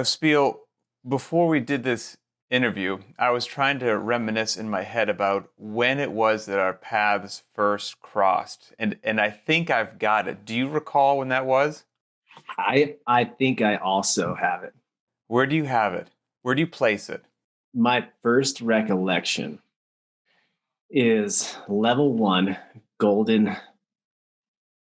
Spiel, before we did this interview, I was trying to reminisce in my head about when it was that our paths first crossed. And I think I've got it. Do you recall when that was? I think I also have it. Where do you have it? Where do you place it? My first recollection is level 1 Golden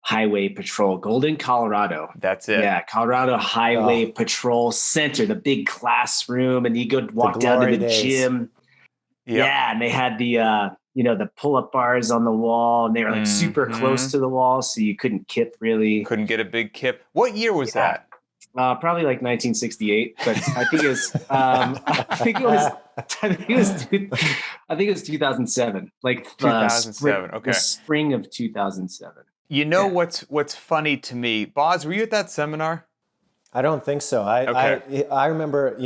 Highway Patrol, Golden, Colorado. That's it. Yeah, Colorado Highway Patrol Center, the big classroom, and you go walk down to the gym. Yep. Yeah, and they had the the pull-up bars on the wall, and they were like super close to the wall, so you couldn't kip really. Couldn't get a big kip. What year was that? Probably like 1968, but I think it was. I think it was 2007. Like 2007. Okay. The spring of 2007. What's funny to me, Boz? Were you at that seminar? I don't think so. I remember,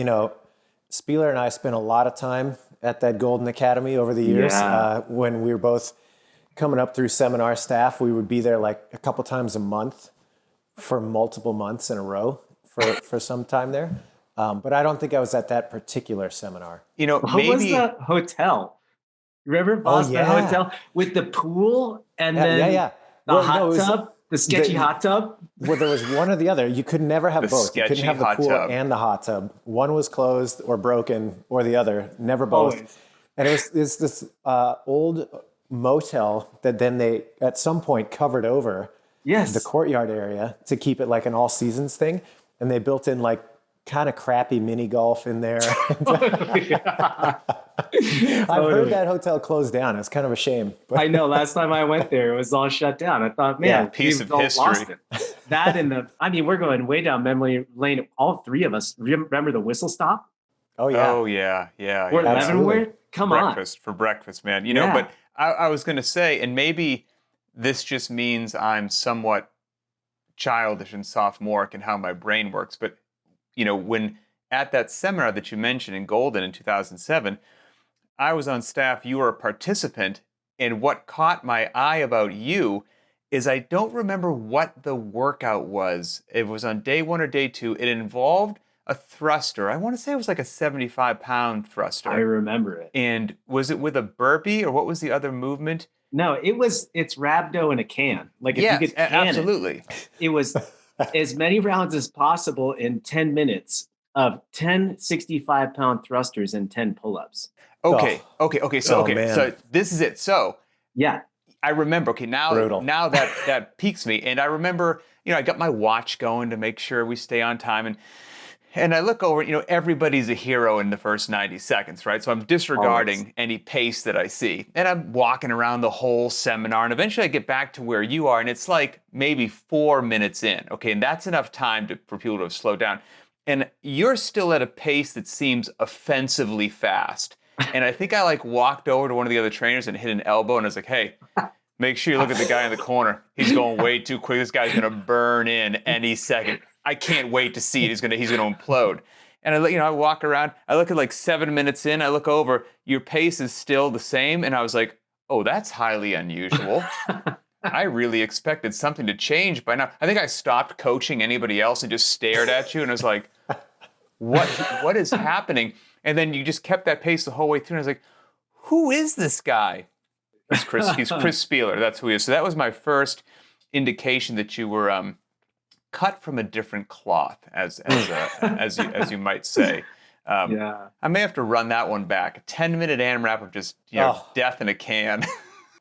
Spealler and I spent a lot of time at that Golden Academy over the years. When we were both coming up through seminar staff, we would be there like a couple times a month for multiple months in a row for some time there. But I don't think I was at that particular seminar. What was the hotel? Remember Boston Hotel with the pool and then the hot tub? The sketchy hot tub? Well, there was one or the other. You could never have both. You couldn't have the pool and the hot tub. One was closed or broken, or the other. Never both. Always. And it's this old motel that then they, at some point, covered over the courtyard area to keep it like an all seasons thing. And they built in like kind of crappy mini golf in there. I've heard that hotel closed down. It's kind of a shame. But I know. Last time I went there, it was all shut down. I thought, man, piece of history. That and we're going way down memory lane. All three of us. Remember the Whistle Stop? Oh, yeah. Oh, yeah. Where Leavenworth? Come breakfast, on. For breakfast, man. But I was going to say, and maybe this just means I'm somewhat childish and sophomoric in how my brain works, but when at that seminar that you mentioned in Golden in 2007, I was on staff, you were a participant, and what caught my eye about you is I don't remember what the workout was. It was on day 1 or day 2. It involved a thruster. I want to say it was like a 75-pound thruster. I remember it. And was it with a burpee, or what was the other movement? No, it's rhabdo in a can. Like if you could can absolutely. It was as many rounds as possible in 10 minutes of 10 65-pound thrusters and 10 pull-ups. Okay. So this is it. So yeah, I remember. Okay, now that piques me, and I remember. I got my watch going to make sure we stay on time, and I look over. Everybody's a hero in the first 90 seconds, right? So I'm disregarding any pace that I see, and I'm walking around the whole seminar, and eventually I get back to where you are, and it's like maybe 4 minutes in. Okay, and that's enough time for people to have slowed down, and you're still at a pace that seems offensively fast. And I think I walked over to one of the other trainers and hit an elbow, and I was like, hey, make sure you look at the guy in the corner. He's going way too quick. This guy's going to burn in any second. I can't wait to see it. He's going to implode. And I walk around. I look at 7 minutes in. I look over. Your pace is still the same. And I was like, oh, that's highly unusual. I really expected something to change by now. I think I stopped coaching anybody else and just stared at you. And I was like, what is happening? And then you just kept that pace the whole way through. And I was like, who is this guy? He's Chris Spealler. That's who he is. So that was my first indication that you were cut from a different cloth, as you might say. I may have to run that one back. A 10-minute AMRAP of just death in a can.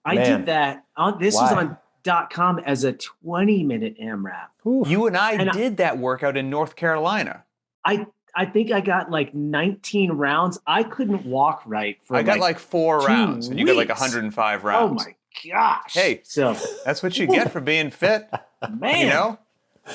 I did that. This was on .com as a 20-minute AMRAP. You and I did that workout in North Carolina. I think I got 19 rounds. I couldn't walk right for I got 4 rounds, and you got 105 rounds. Oh my gosh. Hey, so that's what you get for being fit. Man.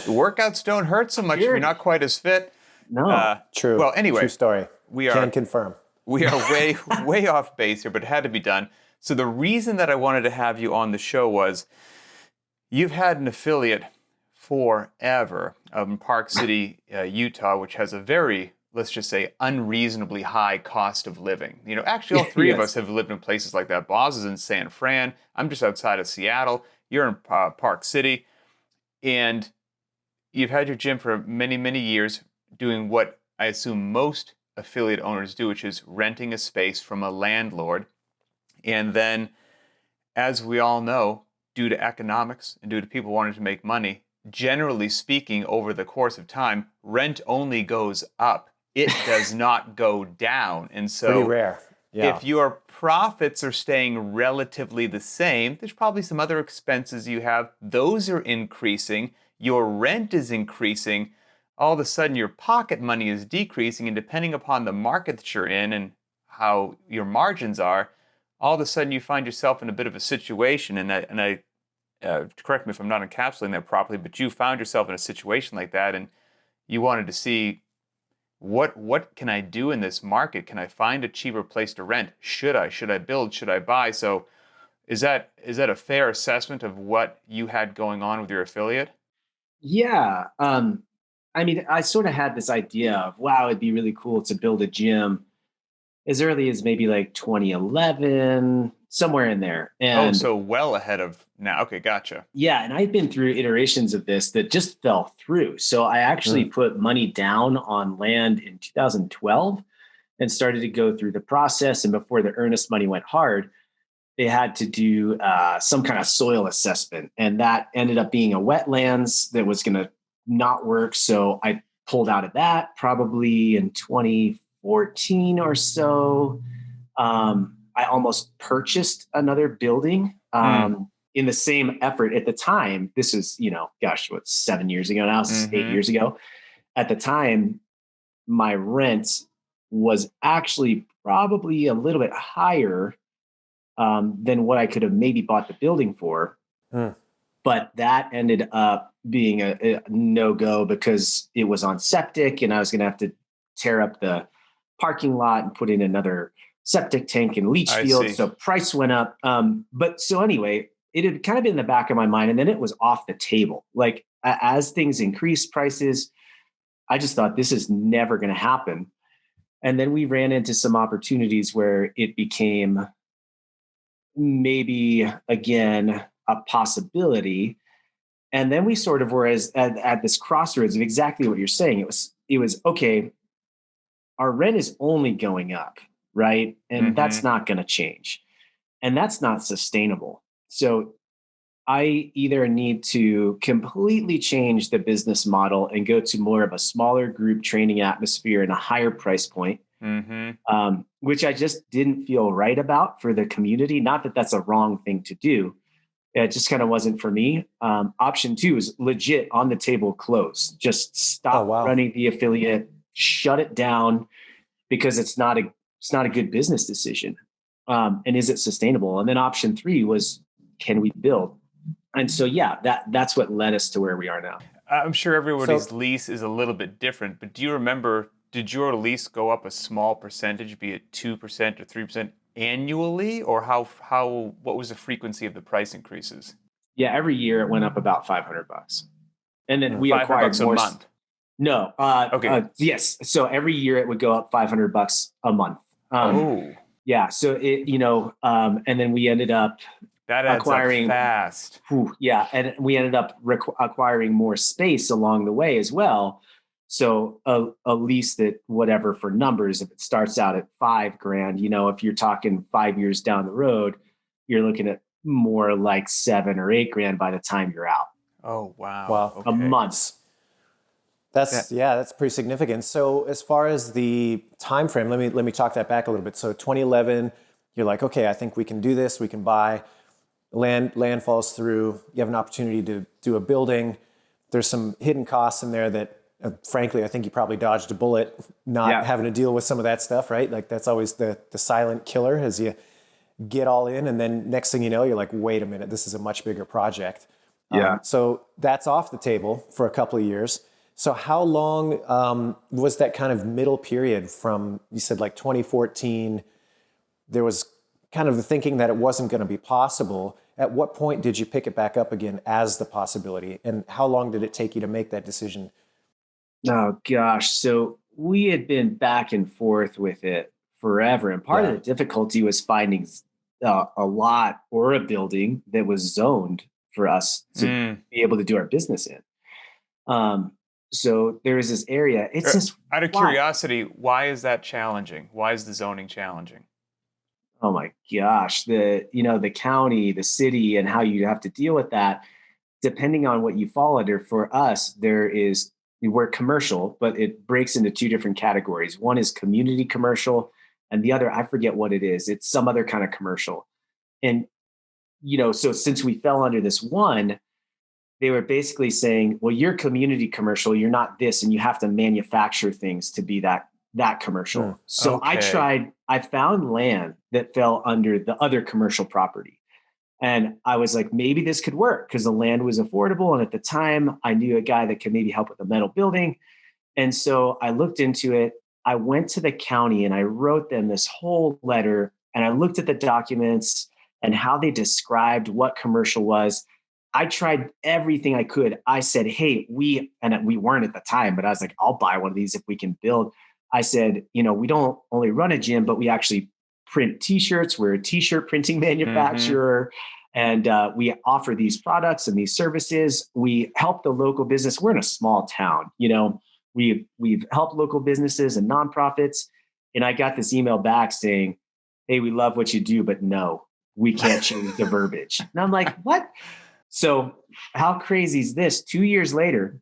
The workouts don't hurt so much if you're not quite as fit. No. True. Well, anyway. True story. Can confirm. We are way off base here, but it had to be done. So the reason that I wanted to have you on the show was you've had an affiliate forever in Park City, Utah, which has a very, let's just say, unreasonably high cost of living. Actually, all three of us have lived in places like that. Boz is in San Fran. I'm just outside of Seattle. You're in Park City. And you've had your gym for many, many years doing what I assume most affiliate owners do, which is renting a space from a landlord. And then, as we all know, due to economics and due to people wanting to make money, generally speaking, over the course of time, rent only goes up. It does not go down. And so pretty rare. Yeah. If your profits are staying relatively the same, there's probably some other expenses you have. Those are increasing. Your rent is increasing. All of a sudden, your pocket money is decreasing. And depending upon the market that you're in and how your margins are, all of a sudden you find yourself in a bit of a situation. And I correct me if I'm not encapsulating that properly, but you found yourself in a situation like that, and you wanted to see, what can I do in this market? Can I find a cheaper place to rent? Should I build? Should I buy? So is that a fair assessment of what you had going on with your affiliate? Yeah. I mean, I sort of had this idea of, wow, it'd be really cool to build a gym as early as maybe like 2011, somewhere in there. And so well ahead of now. Okay, gotcha. Yeah, and I've been through iterations of this that just fell through. So I actually put money down on land in 2012 and started to go through the process. And before the earnest money went hard, they had to do some kind of soil assessment. And that ended up being a wetlands that was going to not work. So I pulled out of that probably in 2014 or so. I almost purchased another building in the same effort at the time. This is, 7 years ago now, 8 years ago. At the time, my rent was actually probably a little bit higher than what I could have maybe bought the building for. But that ended up being a no-go because it was on septic and I was going to have to tear up the parking lot and put in another septic tank and leach field. So price went up. But so anyway, it had kind of been in the back of my mind, and then it was off the table. Like as things increased prices, I just thought this is never going to happen. And then we ran into some opportunities where it became maybe again a possibility. And then we sort of were at this crossroads of exactly what you're saying. It was okay, our rent is only going up, right? And that's not going to change. And that's not sustainable. So I either need to completely change the business model and go to more of a smaller group training atmosphere and a higher price point, which I just didn't feel right about for the community. Not that that's a wrong thing to do. It just kind of wasn't for me. Option 2 is legit on the table, close. Just stop running the affiliate, shut it down, because it's not a good business decision. And is it sustainable? And then option 3 was, can we build? And so, that's what led us to where we are now. I'm sure everybody's lease is a little bit different, but do you remember, did your lease go up a small percentage, be it 2% or 3% annually, or what was the frequency of the price increases? Yeah, every year it went up about $500. And then we acquired more. $500 a month? No. Okay. Yes. So every year it would go up $500 a month. Yeah. So and then we ended up acquiring fast. And we ended up acquiring more space along the way as well. So a lease that, whatever for numbers, if it starts out at $5,000, if you're talking 5 years down the road, you're looking at more like $7,000 or $8,000 by the time you're out. Oh, wow. Okay. A month. That's pretty significant. So as far as the time frame, let me talk that back a little bit. So 2011, you're like, okay, I think we can do this. We can buy land falls through. You have an opportunity to do a building. There's some hidden costs in there that, frankly, I think you probably dodged a bullet not having to deal with some of that stuff, right? Like that's always the silent killer as you get all in. And then next thing you know, you're like, wait a minute, this is a much bigger project. So that's off the table for a couple of years. So how long was that kind of middle period from, you said like 2014, there was kind of the thinking that it wasn't going to be possible. At what point did you pick it back up again as the possibility? And how long did it take you to make that decision? Oh, gosh. So we had been back and forth with it forever. And part of the difficulty was finding a lot or a building that was zoned for us to be able to do our business in. So there is this area. It's just out of curiosity, why is that challenging? Why is the zoning challenging? Oh my gosh, the county, the city, and how you have to deal with that, depending on what you fall under. For us, we're commercial, but it breaks into two different categories. One is community commercial, and the other, I forget what it is. It's some other kind of commercial. And, so since we fell under this one, they were basically saying, well, you're community commercial, you're not this, and you have to manufacture things to be that commercial. So okay. I found land that fell under the other commercial property. And I was like, maybe this could work because the land was affordable. And at the time, I knew a guy that could maybe help with the metal building. And so I looked into it. I went to the county and I wrote them this whole letter. And I looked at the documents and how they described what commercial was. I tried everything I could. I said, hey, we weren't at the time, but I was like, I'll buy one of these if we can build. I said, we don't only run a gym, but we actually print t-shirts. We're a t-shirt printing manufacturer. And we offer these products and these services. We help the local business. We're in a small town. We've helped local businesses and nonprofits. And I got this email back saying, hey, we love what you do, but no, we can't change the verbiage. And I'm like, what? So how crazy is this? 2 years later,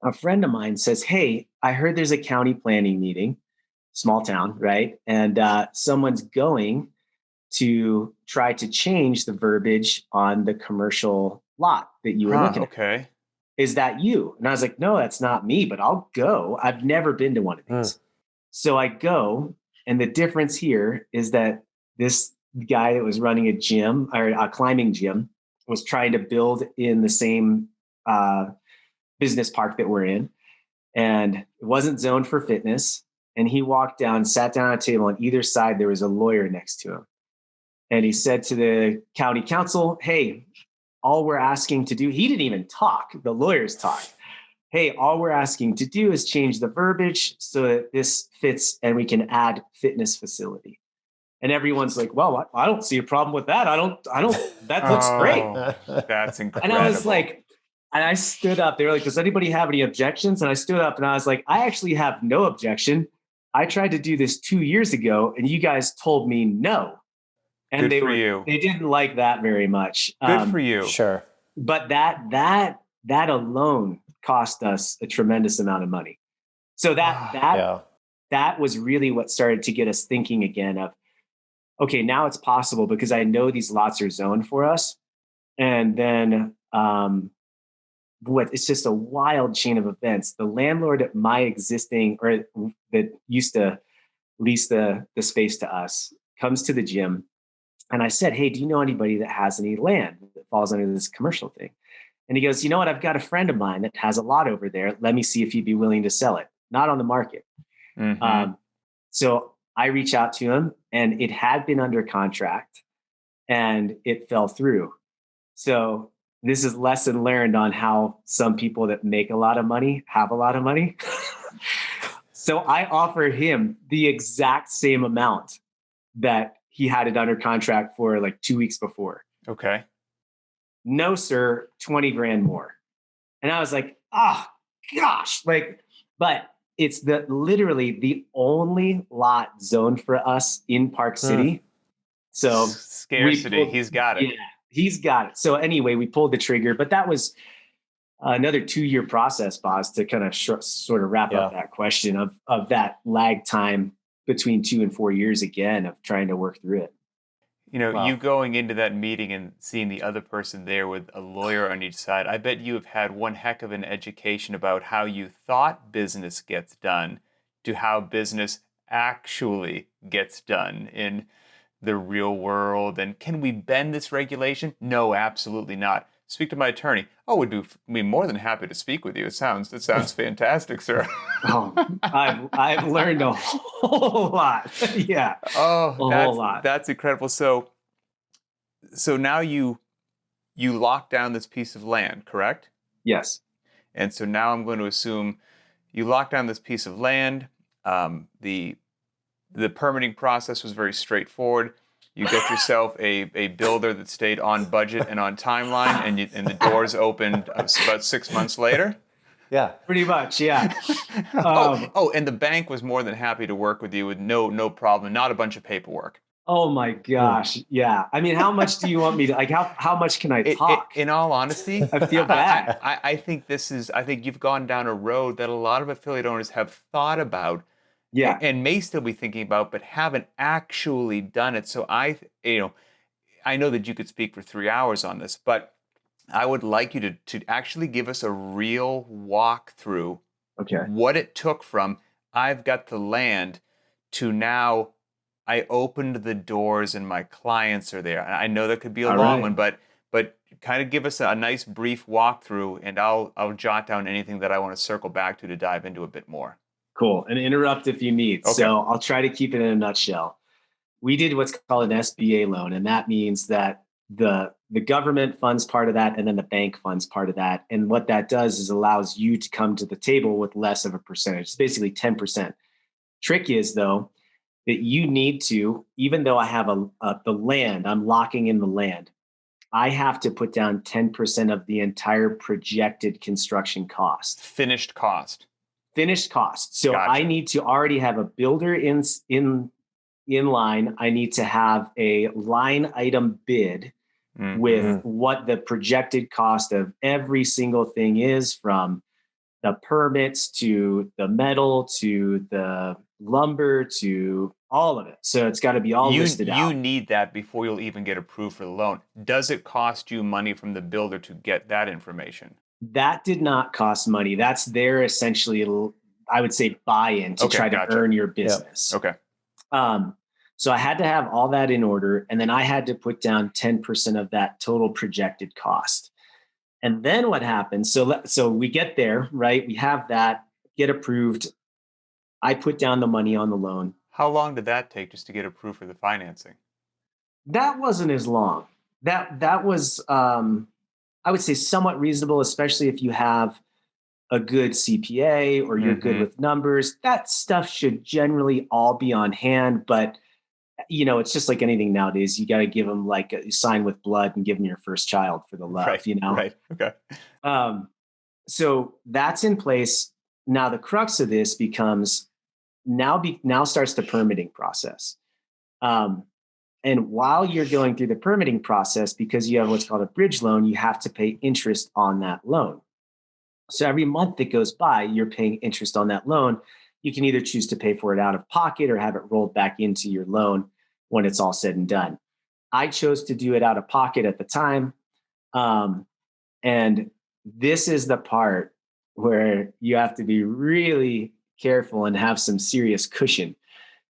a friend of mine says, hey, I heard there's a county planning meeting, small town, right? And someone's going to try to change the verbiage on the commercial lot that you were looking at. Is that you? And I was like, no, that's not me, but I'll go. I've never been to one of these. So I go, and the difference here is that this guy that was running a gym or a climbing gym was trying to build in the same business park that we're in. And it wasn't zoned for fitness. And he walked down, sat down at a table. On either side, there was a lawyer next to him. And he said to the county council, hey, all we're asking to do, he didn't even talk, the lawyers talked. Hey, all we're asking to do is change the verbiage so that this fits and we can add fitness facility. And everyone's like, well, I don't see a problem with that. That looks great. That's incredible. And I was like, and I stood up. They were like, does anybody have any objections? And I stood up and I was like, I actually have no objection. I tried to do this 2 years ago and you guys told me no. And they didn't like that very much. Good for you. Sure. But that alone cost us a tremendous amount of money. So that was really what started to get us thinking again of, okay, now it's possible because I know these lots are zoned for us. And then it's just a wild chain of events. The landlord at my existing, or that used to lease the space to us, comes to the gym. And I said, hey, do you know anybody that has any land that falls under this commercial thing? And he goes, you know what? I've got a friend of mine that has a lot over there. Let me see if he'd be willing to sell it. Not on the market. So I reach out to him and it had been under contract and it fell through. So this is lesson learned on how some people that make a lot of money have a lot of money. So I offer him the exact same amount that he had it under contract for like 2 weeks before. Okay. No, sir, 20 grand more. And I was like, gosh, but it's literally the only lot zoned for us in Park City. So scarcity, he's got it. Yeah, he's got it. So anyway, we pulled the trigger, but that was another 2-year process, Boz, to kind of sort of wrap up that question of that lag time between 2 and 4 years again of trying to work through it. You going into that meeting and seeing the other person there with a lawyer on each side, I bet you have had one heck of an education about how you thought business gets done to how business actually gets done in the real world. And can we bend this regulation? No, absolutely not. Speak to my attorney. Oh, would be more than happy to speak with you. It sounds fantastic, sir. I've learned a whole lot. Yeah. Oh, a whole lot. That's incredible. So now you lock down this piece of land, correct? Yes. And so now I'm going to assume you lock down this piece of land. The permitting process was very straightforward. You get yourself a builder that stayed on budget and on timeline, and the doors opened about 6 months later. Yeah. Pretty much, yeah. And the bank was more than happy to work with you with no problem, not a bunch of paperwork. Oh my gosh. Yeah. I mean, how much do you want me to, like, how much can I talk? In all honesty, I feel bad. I think I think you've gone down a road that a lot of affiliate owners have thought about Yeah. and may still be thinking about, but haven't actually done it. So I know that you could speak for 3 hours on this, but I would like you to actually give us a real walkthrough. Okay. What it took from I've got the land to now I opened the doors and my clients are there. I know that could be a long one, but kind of give us a nice brief walkthrough, and I'll jot down anything that I want to circle back to dive into a bit more. Cool. And interrupt if you need. Okay. So I'll try to keep it in a nutshell. We did what's called an SBA loan, and that means that the government funds part of that, and then the bank funds part of that. And what that does is allows you to come to the table with less of a percentage. It's basically 10%. Trick is, though, that you need to, even though I have the land, I'm locking in the land, I have to put down 10% of the entire projected construction cost. Finished cost. So gotcha. I need to already have a builder in line. I need to have a line item bid with what the projected cost of every single thing is, from the permits to the metal to the lumber to all of it. So it's got to be all listed out. You need that before you'll even get approved for the loan. Does it cost you money from the builder to get that information? That did not cost money. That's their essentially, I would say, buy-in to try to earn your business. Yep. Okay. So I had to have all that in order, and then I had to put down 10% of that total projected cost. And then what happens? So we get there, right? We have that, get approved. I put down the money on the loan. How long did that take just to get approved for the financing? That wasn't as long. That was, I would say, somewhat reasonable, especially if you have a good CPA or you're good with numbers. That stuff should generally all be on hand, but it's just like anything nowadays. You got to give them like a sign with blood and give them your first child for the love, Right. Okay. So that's in place. Now the crux of this becomes now starts the permitting process. And while you're going through the permitting process, because you have what's called a bridge loan, you have to pay interest on that loan. So every month that goes by, you're paying interest on that loan. You can either choose to pay for it out of pocket or have it rolled back into your loan when it's all said and done. I chose to do it out of pocket at the time. And this is the part where you have to be really careful and have some serious cushion.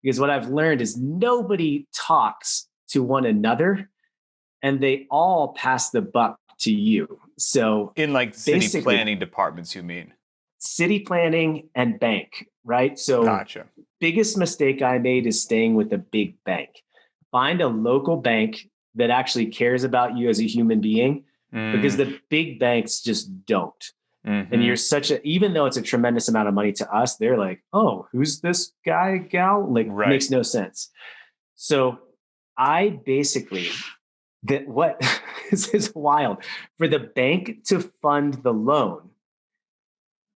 Because what I've learned is nobody talks to one another, and they all pass the buck to you. So in like city planning departments, you mean? City planning and bank, right? So gotcha. Biggest mistake I made is staying with a big bank. Find a local bank that actually cares about you as a human being, because the big banks just don't. And you're even though it's a tremendous amount of money to us, they're like, oh, who's this guy, gal? Like, makes no sense. So I basically, this is wild. For the bank to fund the loan,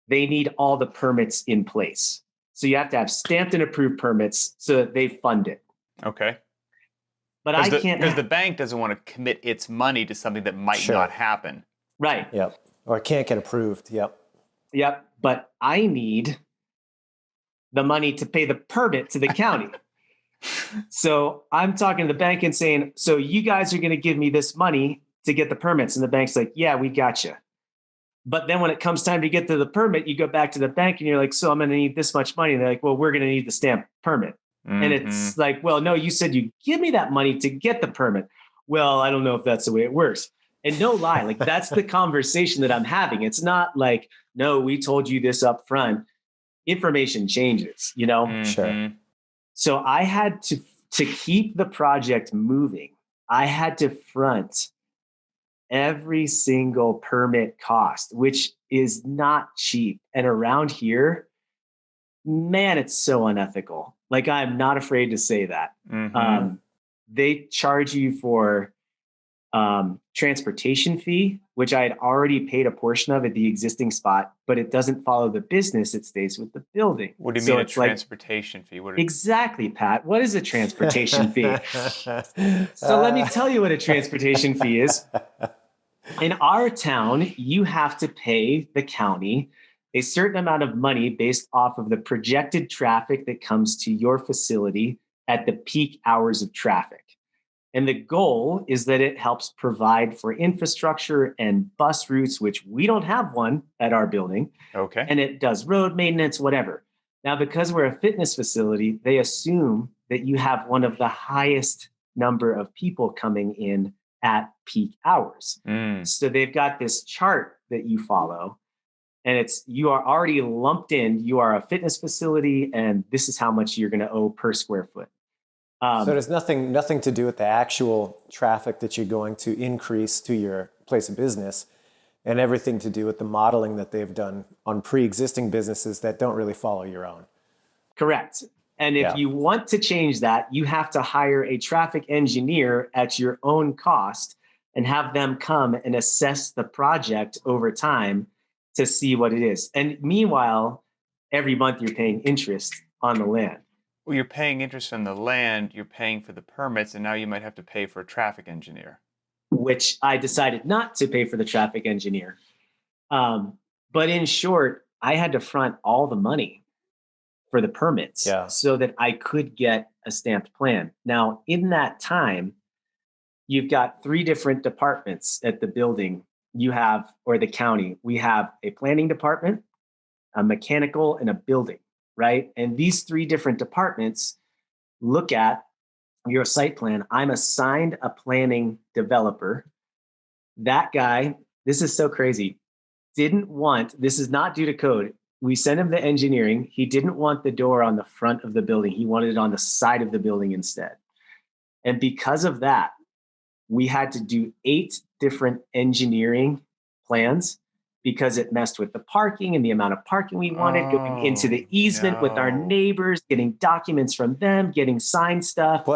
they need all the permits in place. So you have to have stamped and approved permits so that they fund it. Okay. But I can't, because the bank doesn't want to commit its money to something that might not happen. Right. Yep. Or it can't get approved. Yep. But I need the money to pay the permit to the county. So I'm talking to the bank and saying, so you guys are going to give me this money to get the permits. And the bank's like, yeah, we got you. But then when it comes time to get to the permit, you go back to the bank and you're like, so I'm going to need this much money. And they're like, well, we're going to need the stamp permit. And it's like, well, no, you said you give me that money to get the permit. Well, I don't know if that's the way it works. And no lie, like that's the conversation that I'm having. It's not like, no, we told you this up front. Information changes, Sure. So I had to keep the project moving. I had to front every single permit cost, which is not cheap. And around here, man, it's so unethical. Like, I'm not afraid to say that. They charge you for transportation fee, which I had already paid a portion of at the existing spot, but it doesn't follow the business. It stays with the building. What do you mean a transportation fee? Exactly, Pat. What is a transportation fee? So let me tell you what a transportation fee is. In our town, you have to pay the county a certain amount of money based off of the projected traffic that comes to your facility at the peak hours of traffic. And the goal is that it helps provide for infrastructure and bus routes, which we don't have one at our building. Okay. And it does road maintenance, whatever. Now, because we're a fitness facility, they assume that you have one of the highest number of people coming in at peak hours. So they've got this chart that you follow, and you are already lumped in. You are a fitness facility, and this is how much you're going to owe per square foot. So there's nothing to do with the actual traffic that you're going to increase to your place of business, and everything to do with the modeling that they've done on pre-existing businesses that don't really follow your own. Correct. And if you want to change that, you have to hire a traffic engineer at your own cost and have them come and assess the project over time to see what it is. And meanwhile, every month you're paying interest on the land. Well, you're paying interest on the land, you're paying for the permits, and now you might have to pay for a traffic engineer. Which I decided not to pay for the traffic engineer. But in short, I had to front all the money for the permits so that I could get a stamped plan. Now, in that time, you've got 3 different departments at the building or the county. We have a planning department, a mechanical, and a building. Right. And these 3 different departments look at your site plan. I'm assigned a planning developer. That guy, this is so crazy, this is not due to code. We sent him the engineering. He didn't want the door on the front of the building. He wanted it on the side of the building instead. And because of that, we had to do 8 different engineering plans, because it messed with the parking and the amount of parking we wanted, going into the easement with our neighbors, getting documents from them, getting signed stuff.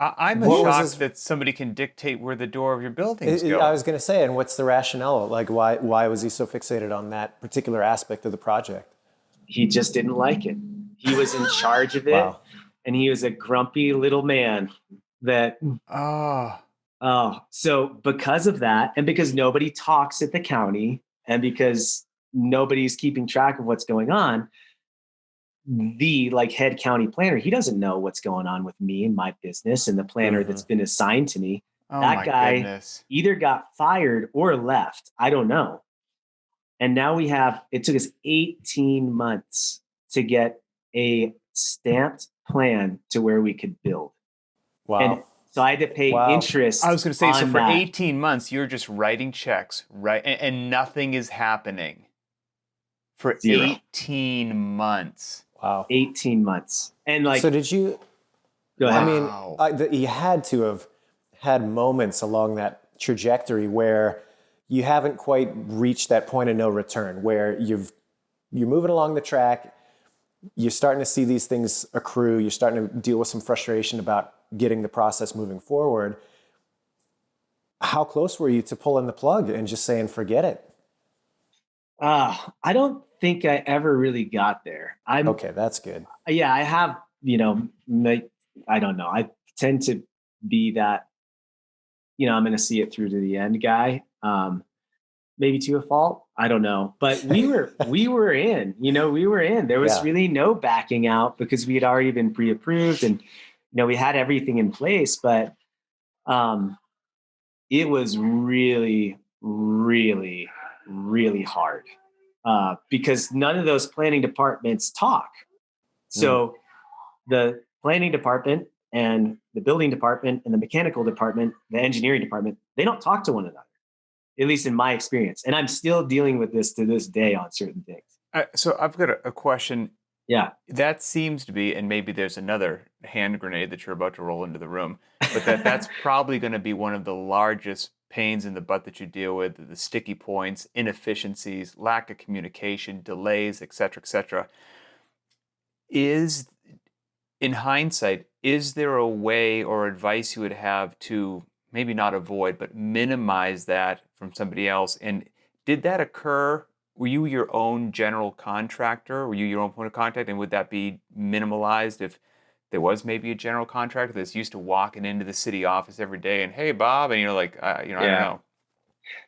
I'm shocked that somebody can dictate where the door of your buildings go. I was going to say, and what's the rationale? Like, why was he so fixated on that particular aspect of the project? He just didn't like it. He was in charge of it, and he was a grumpy little man that... So because of that, and because nobody talks at the county, and because nobody's keeping track of what's going on, the head county planner, he doesn't know what's going on with me and my business and the planner that's been assigned to me. That guy either got fired or left. I don't know. And now it took us 18 months to get a stamped plan to where we could build. Wow. And so I had to pay interest. I was going to say, so for 18 months, you're just writing checks, right? And nothing is happening for 0. 18 months. Wow. 18 months. And so did you, go ahead. I mean, you had to have had moments along that trajectory where you haven't quite reached that point of no return, where you're moving along the track, you're starting to see these things accrue, you're starting to deal with some frustration about getting the process moving forward. How close were you to pulling the plug and just saying, forget it? I don't think I ever really got there. Okay, that's good. Yeah, I have, I don't know. I tend to be that, I'm going to see it through to the end guy. Maybe to a fault. I don't know. But we were in, we were in. There was really no backing out because we had already been pre-approved and, we had everything in place, but it was really, really, really hard because none of those planning departments talk. So the planning department and the building department and the mechanical department, the engineering department, they don't talk to one another, at least in my experience. And I'm still dealing with this to this day on certain things. So I've got a question. Yeah. That seems to be, and maybe there's another hand grenade that you're about to roll into the room, but that's probably going to be one of the largest pains in the butt that you deal with, the sticky points, inefficiencies, lack of communication, delays, et cetera, in hindsight, is there a way or advice you would have to maybe not avoid, but minimize that from somebody else. And did that occur? Were you your own general contractor? Were you your own point of contact? And would that be minimalized if there was maybe a general contractor that's used to walking into the city office every day and, hey, Bob, and you're like, I don't know.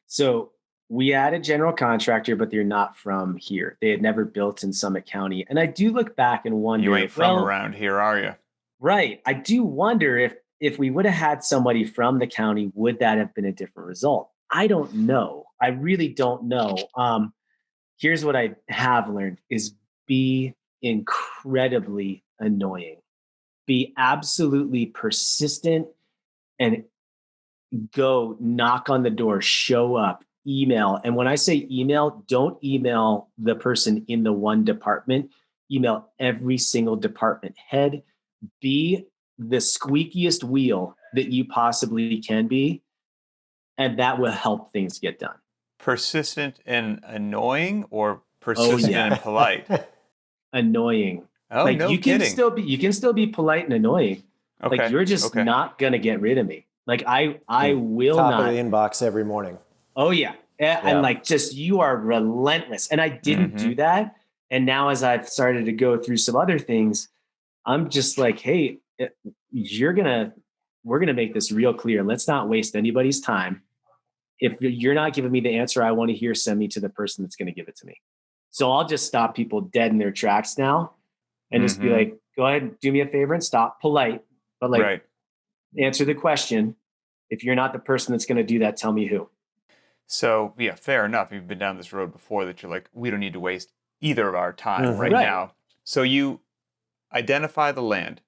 So we had a general contractor, but they're not from here. They had never built in Summit County. And I do look back and wonder. You ain't from around here, are you? Right. I do wonder if we would have had somebody from the county, would that have been a different result? I don't know. I really don't know. Here's what I have learned is be incredibly annoying. Be absolutely persistent and go knock on the door, show up, email. And when I say email, don't email the person in the one department, email every single department head. Be the squeakiest wheel that you possibly can be, and that will help things get done. Persistent and annoying, or persistent and polite? Annoying. Oh, like no you kidding. you can still be polite and annoying. Okay. Like you're just not gonna get rid of me. Like I will Top not. Top of the inbox every morning. Oh yeah. And like just you are relentless. And I didn't do that. And now as I've started to go through some other things, I'm just like, hey, we're gonna make this real clear. Let's not waste anybody's time. If you're not giving me the answer I want to hear, send me to the person that's going to give it to me. So I'll just stop people dead in their tracks now and just be like, go ahead, do me a favor and stop. Polite, but like answer the question. If you're not the person that's going to do that, tell me who. So yeah, fair enough. You've been down this road before that you're like, we don't need to waste either of our time right now. So you identify the land,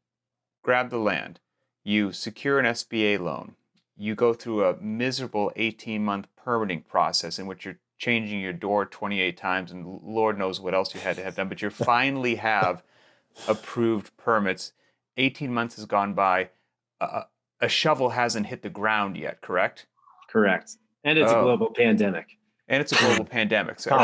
grab the land, you secure an SBA loan, you go through a miserable 18-month permitting process in which you're changing your door 28 times and Lord knows what else you had to have done, but you finally have approved permits. 18 months has gone by. A shovel hasn't hit the ground yet, correct? Correct. And it's a global pandemic. And it's a global pandemic. So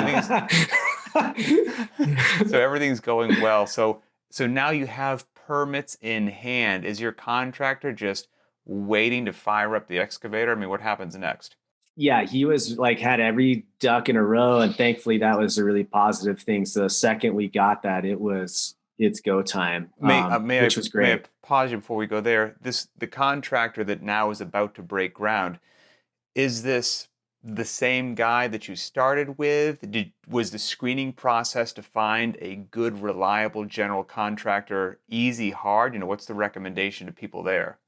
everything's going well. So now you have permits in hand. Is your contractor just waiting to fire up the excavator? I mean, what happens next? Yeah, he was like had every duck in a row, and thankfully that was a really positive thing. So the second we got that, it's go time, which was great. May I pause you before we go there? The contractor that now is about to break ground, is this the same guy that you started with? Was the screening process to find a good, reliable general contractor easy, hard? You know, what's the recommendation to people there?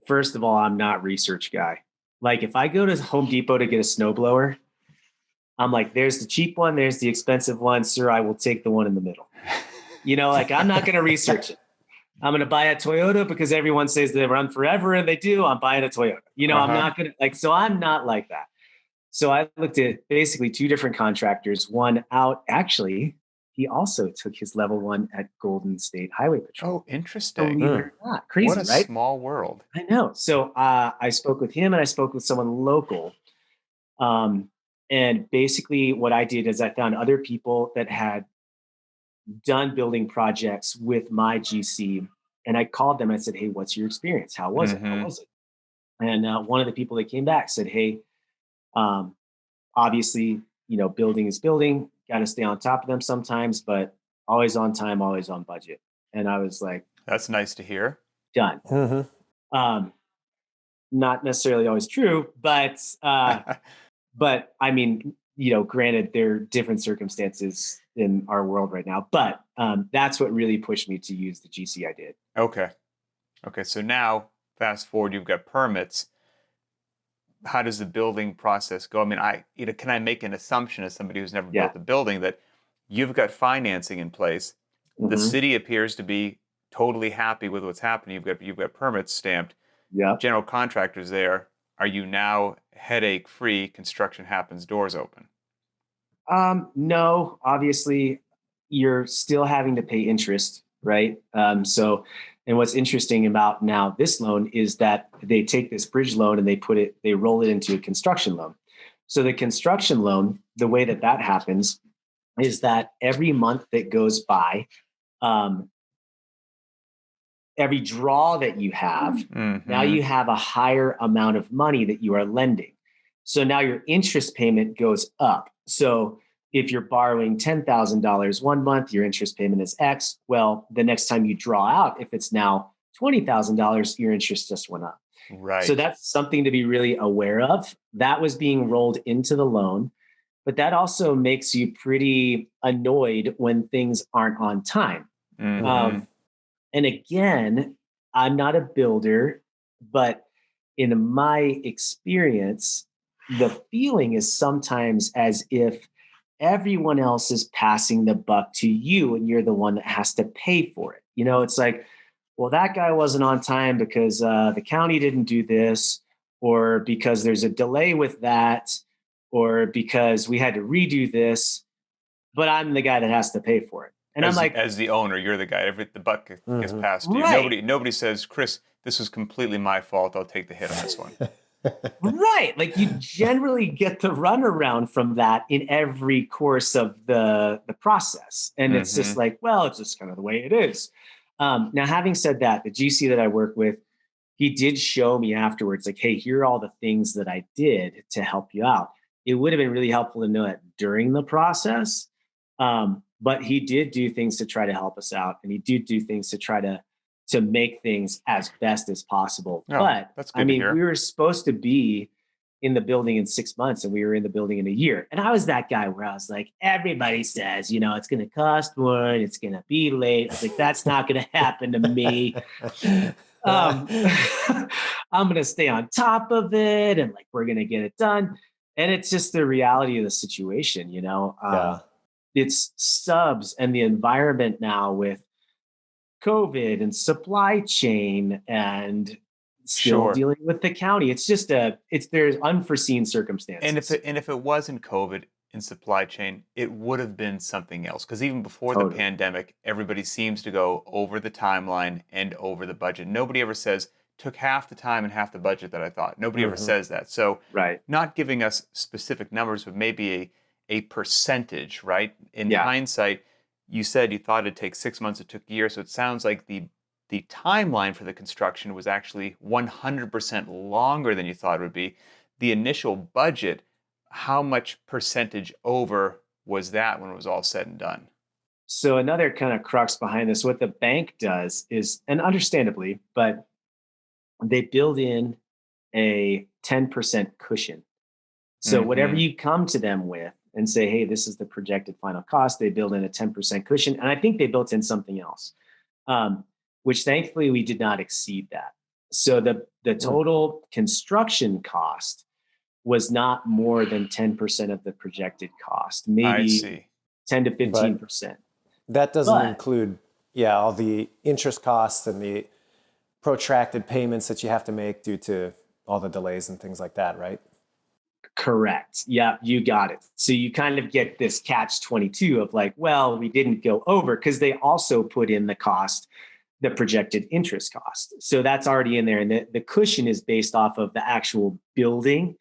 First of all, I'm not research guy. Like if I go to Home Depot to get a snowblower, I'm like, there's the cheap one, there's the expensive one. Sir, I will take the one in the middle. You know, like I'm not going to research it. I'm going to buy a Toyota because everyone says they run forever and they do. I'm buying a Toyota. You know, I'm not going to so I'm not like that. So I looked at basically two different contractors, one out. Actually, he also took his level 1 at Golden State Highway Patrol. Oh, interesting. Believe it or not. Crazy, what a right? small world. I know. So I spoke with him and I spoke with someone local. And basically what I did is I found other people that had done building projects with my GC. And I called them. I said, hey, what's your experience? How was it? How was it? And one of the people that came back said, hey, obviously, you know, building is building. Got to stay on top of them sometimes, but always on time, always on budget. And I was like, that's nice to hear. Done. Not necessarily always true, but I mean, you know, granted, there are different circumstances in our world right now, but that's what really pushed me to use the GC I did. Okay. So now, fast forward, you've got permits. How does the building process go? I mean, can I make an assumption as somebody who's never built a building that you've got financing in place? The city appears to be totally happy with what's happening. You've got permits stamped. Yeah. General contractors there. Are you now headache free? Construction happens, doors open. No, obviously you're still having to pay interest, right? And what's interesting about now this loan is that they take this bridge loan and they roll it into a construction loan. So the construction loan, the way that happens is that every month that goes by, every draw that you have, Mm-hmm. now you have a higher amount of money that you are lending. So now your interest payment goes up. So if you're borrowing $10,000 one month, your interest payment is X. Well, the next time you draw out, if it's now $20,000, your interest just went up. Right. So that's something to be really aware of. That was being rolled into the loan, but that also makes you pretty annoyed when things aren't on time. Mm-hmm. And again, I'm not a builder, but in my experience, the feeling is sometimes as if everyone else is passing the buck to you and you're the one that has to pay for it. You know, it's like, well, that guy wasn't on time because the county didn't do this, or because there's a delay with that, or because we had to redo this, but I'm the guy that has to pay for it. And I'm like, as the owner, you're the guy. The buck gets passed to you. Right. Nobody says, Chris, this was completely my fault. I'll take the hit on this one. Right. Like you generally get the runaround from that in every course of the process. And it's just like, well, it's just kind of the way it is. Now, having said that, the GC that I work with, he did show me afterwards, like, hey, here are all the things that I did to help you out. It would have been really helpful to know it during the process. But he did do things to try to help us out. And he did do things to try to make things as best as possible. Oh, but that's good I to mean, hear. we were supposed to be in the building in 6 months and we were in the building in a year. And I was that guy where I was like, everybody says, you know, it's going to cost more, it's going to be late. I was like, that's not going to happen to me. I'm going to stay on top of it and like, we're going to get it done. And it's just the reality of the situation, you know. It's subs and the environment now with COVID and supply chain and still dealing with the county. It's just there's unforeseen circumstances. And if it wasn't COVID and supply chain, it would have been something else. Because even before Totally. the pandemic, everybody seems to go over the timeline and over the budget. Nobody ever says, took half the time and half the budget that I thought. Nobody ever says that. So Right. not giving us specific numbers, but maybe a percentage, right? In hindsight, you said you thought it'd take 6 months, it took a year. So it sounds like the timeline for the construction was actually 100% longer than you thought it would be. The initial budget, how much percentage over was that when it was all said and done? So another kind of crux behind this, what the bank does is, and understandably, but they build in a 10% cushion. So whatever you come to them with and say, hey, this is the projected final cost, they build in a 10% cushion. And I think they built in something else, which thankfully we did not exceed that. So the total construction cost was not more than 10% of the projected cost, maybe 10 to 15%. That doesn't include, all the interest costs and the protracted payments that you have to make due to all the delays and things like that, right? Correct. Yeah, you got it. So you kind of get this catch-22 of like, well, we didn't go over because they also put in the cost, the projected interest cost. So that's already in there. And the cushion is based off of the actual building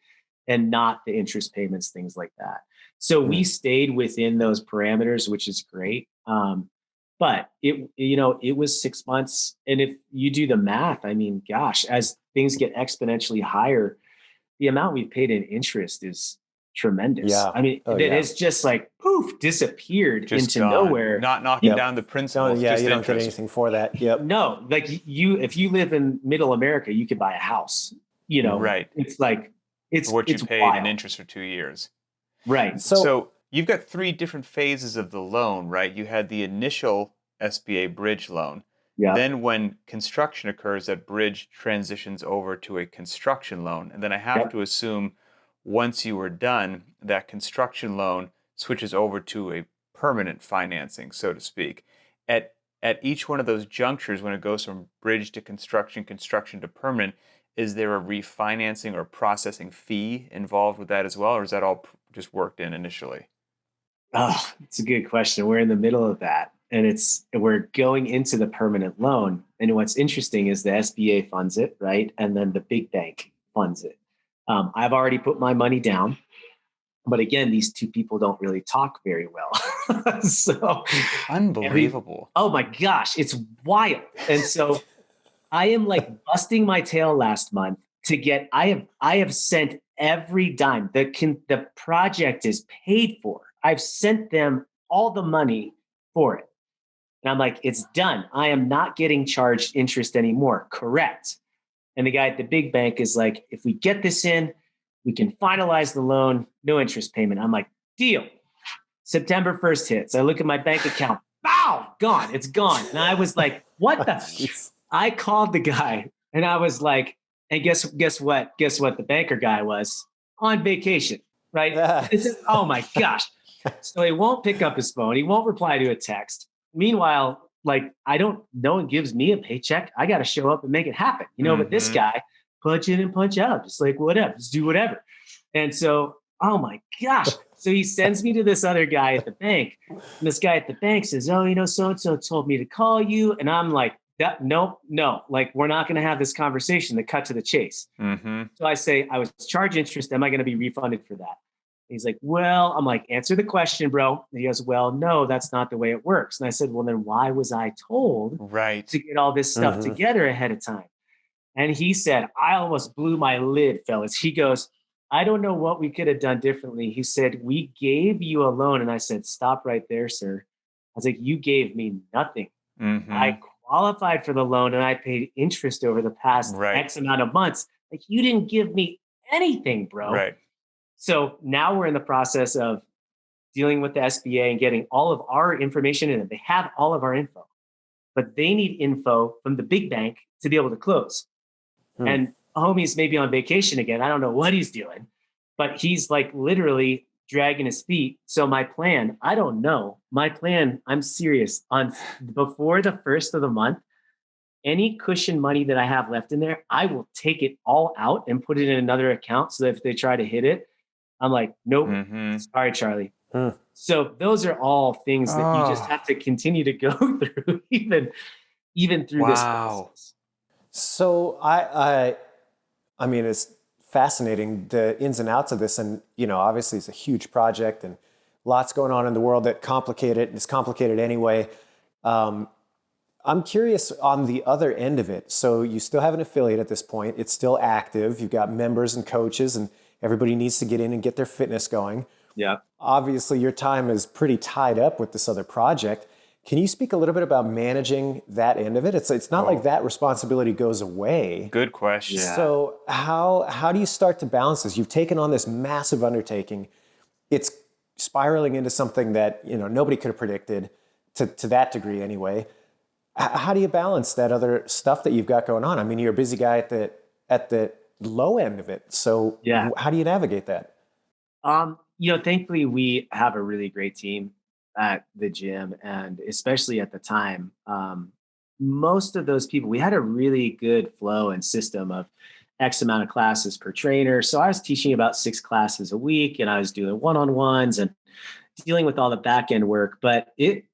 and not the interest payments, things like that. So we stayed within those parameters, which is great. But it was 6 months. And if you do the math, I mean, gosh, as things get exponentially higher, the amount we've paid in interest is tremendous. Yeah. I mean, it has just like poof, disappeared just into gone. Nowhere. Not knocking down the principal. You don't get anything for that. Yep. No, like if you live in middle America, you could buy a house. You know, right? It's like it's what you paid wild. in interest for 2 years. Right. So you've got 3 different phases of the loan, right? You had the initial SBA bridge loan. Yeah. Then when construction occurs, that bridge transitions over to a construction loan. And then I have to assume once you were done, that construction loan switches over to a permanent financing, so to speak. At each one of those junctures, when it goes from bridge to construction to permanent, is there a refinancing or processing fee involved with that as well? Or is that all just worked in initially? Oh, it's a good question. We're in the middle of that. And we're going into the permanent loan. And what's interesting is the SBA funds it, right? And then the big bank funds it. I've already put my money down. But again, these two people don't really talk very well. So unbelievable. oh my gosh, it's wild. And so I am like busting my tail last month to get, I have sent every dime. The project is paid for. I've sent them all the money for it. And I'm like, it's done. I am not getting charged interest anymore. Correct. And the guy at the big bank is like, if we get this in, we can finalize the loan, no interest payment. I'm like, deal. September 1st hits. I look at my bank account. Wow, gone. It's gone. And I was like, what the? I called the guy and I was like, and guess what? Guess what the banker guy was? On vacation, right? Oh my gosh. So he won't pick up his phone. He won't reply to a text. Meanwhile, like, no one gives me a paycheck. I got to show up and make it happen, but this guy, punch in and punch out, just like, whatever, just do whatever. And so, oh my gosh. So he sends me to this other guy at the bank. And this guy at the bank says, oh, so-and-so told me to call you. And I'm like, no, like, we're not going to have this conversation. The cut to the chase. So I say, I was charged interest. Am I going to be refunded for that? He's like, well, I'm like, answer the question, bro. And he goes, well, no, that's not the way it works. And I said, well, then why was I told to get all this stuff together ahead of time? And he said, I almost blew my lid, fellas. He goes, I don't know what we could have done differently. He said, we gave you a loan. And I said, stop right there, sir. I was like, you gave me nothing. I qualified for the loan and I paid interest over the past X amount of months. Like, you didn't give me anything, bro. Right. So now we're in the process of dealing with the SBA and getting all of our information in it. They have all of our info, but they need info from the big bank to be able to close. And homie's maybe on vacation again. I don't know what he's doing, but he's like literally dragging his feet. So my plan, I don't know. My plan, I'm serious, before the first of the month, any cushion money that I have left in there, I will take it all out and put it in another account. So that if they try to hit it, I'm like, nope, sorry, Charlie. So those are all things that you just have to continue to go through, even through this process. So I mean, it's fascinating, the ins and outs of this. And, obviously it's a huge project and lots going on in the world that complicate it. It's complicated anyway. I'm curious on the other end of it. So you still have an affiliate at this point. It's still active. You've got members and coaches and everybody needs to get in and get their fitness going. Yeah. Obviously your time is pretty tied up with this other project. Can you speak a little bit about managing that end of it? It's not like that responsibility goes away. Good question. Yeah. So how do you start to balance this? You've taken on this massive undertaking. It's spiraling into something that, nobody could have predicted to that degree anyway. How do you balance that other stuff that you've got going on? I mean, you're a busy guy at the low end of it. So how do you navigate that? Thankfully we have a really great team at the gym, and especially at the time, most of those people, we had a really good flow and system of X amount of classes per trainer. So I was teaching about 6 classes a week and I was doing one-on-ones and dealing with all the back end work, but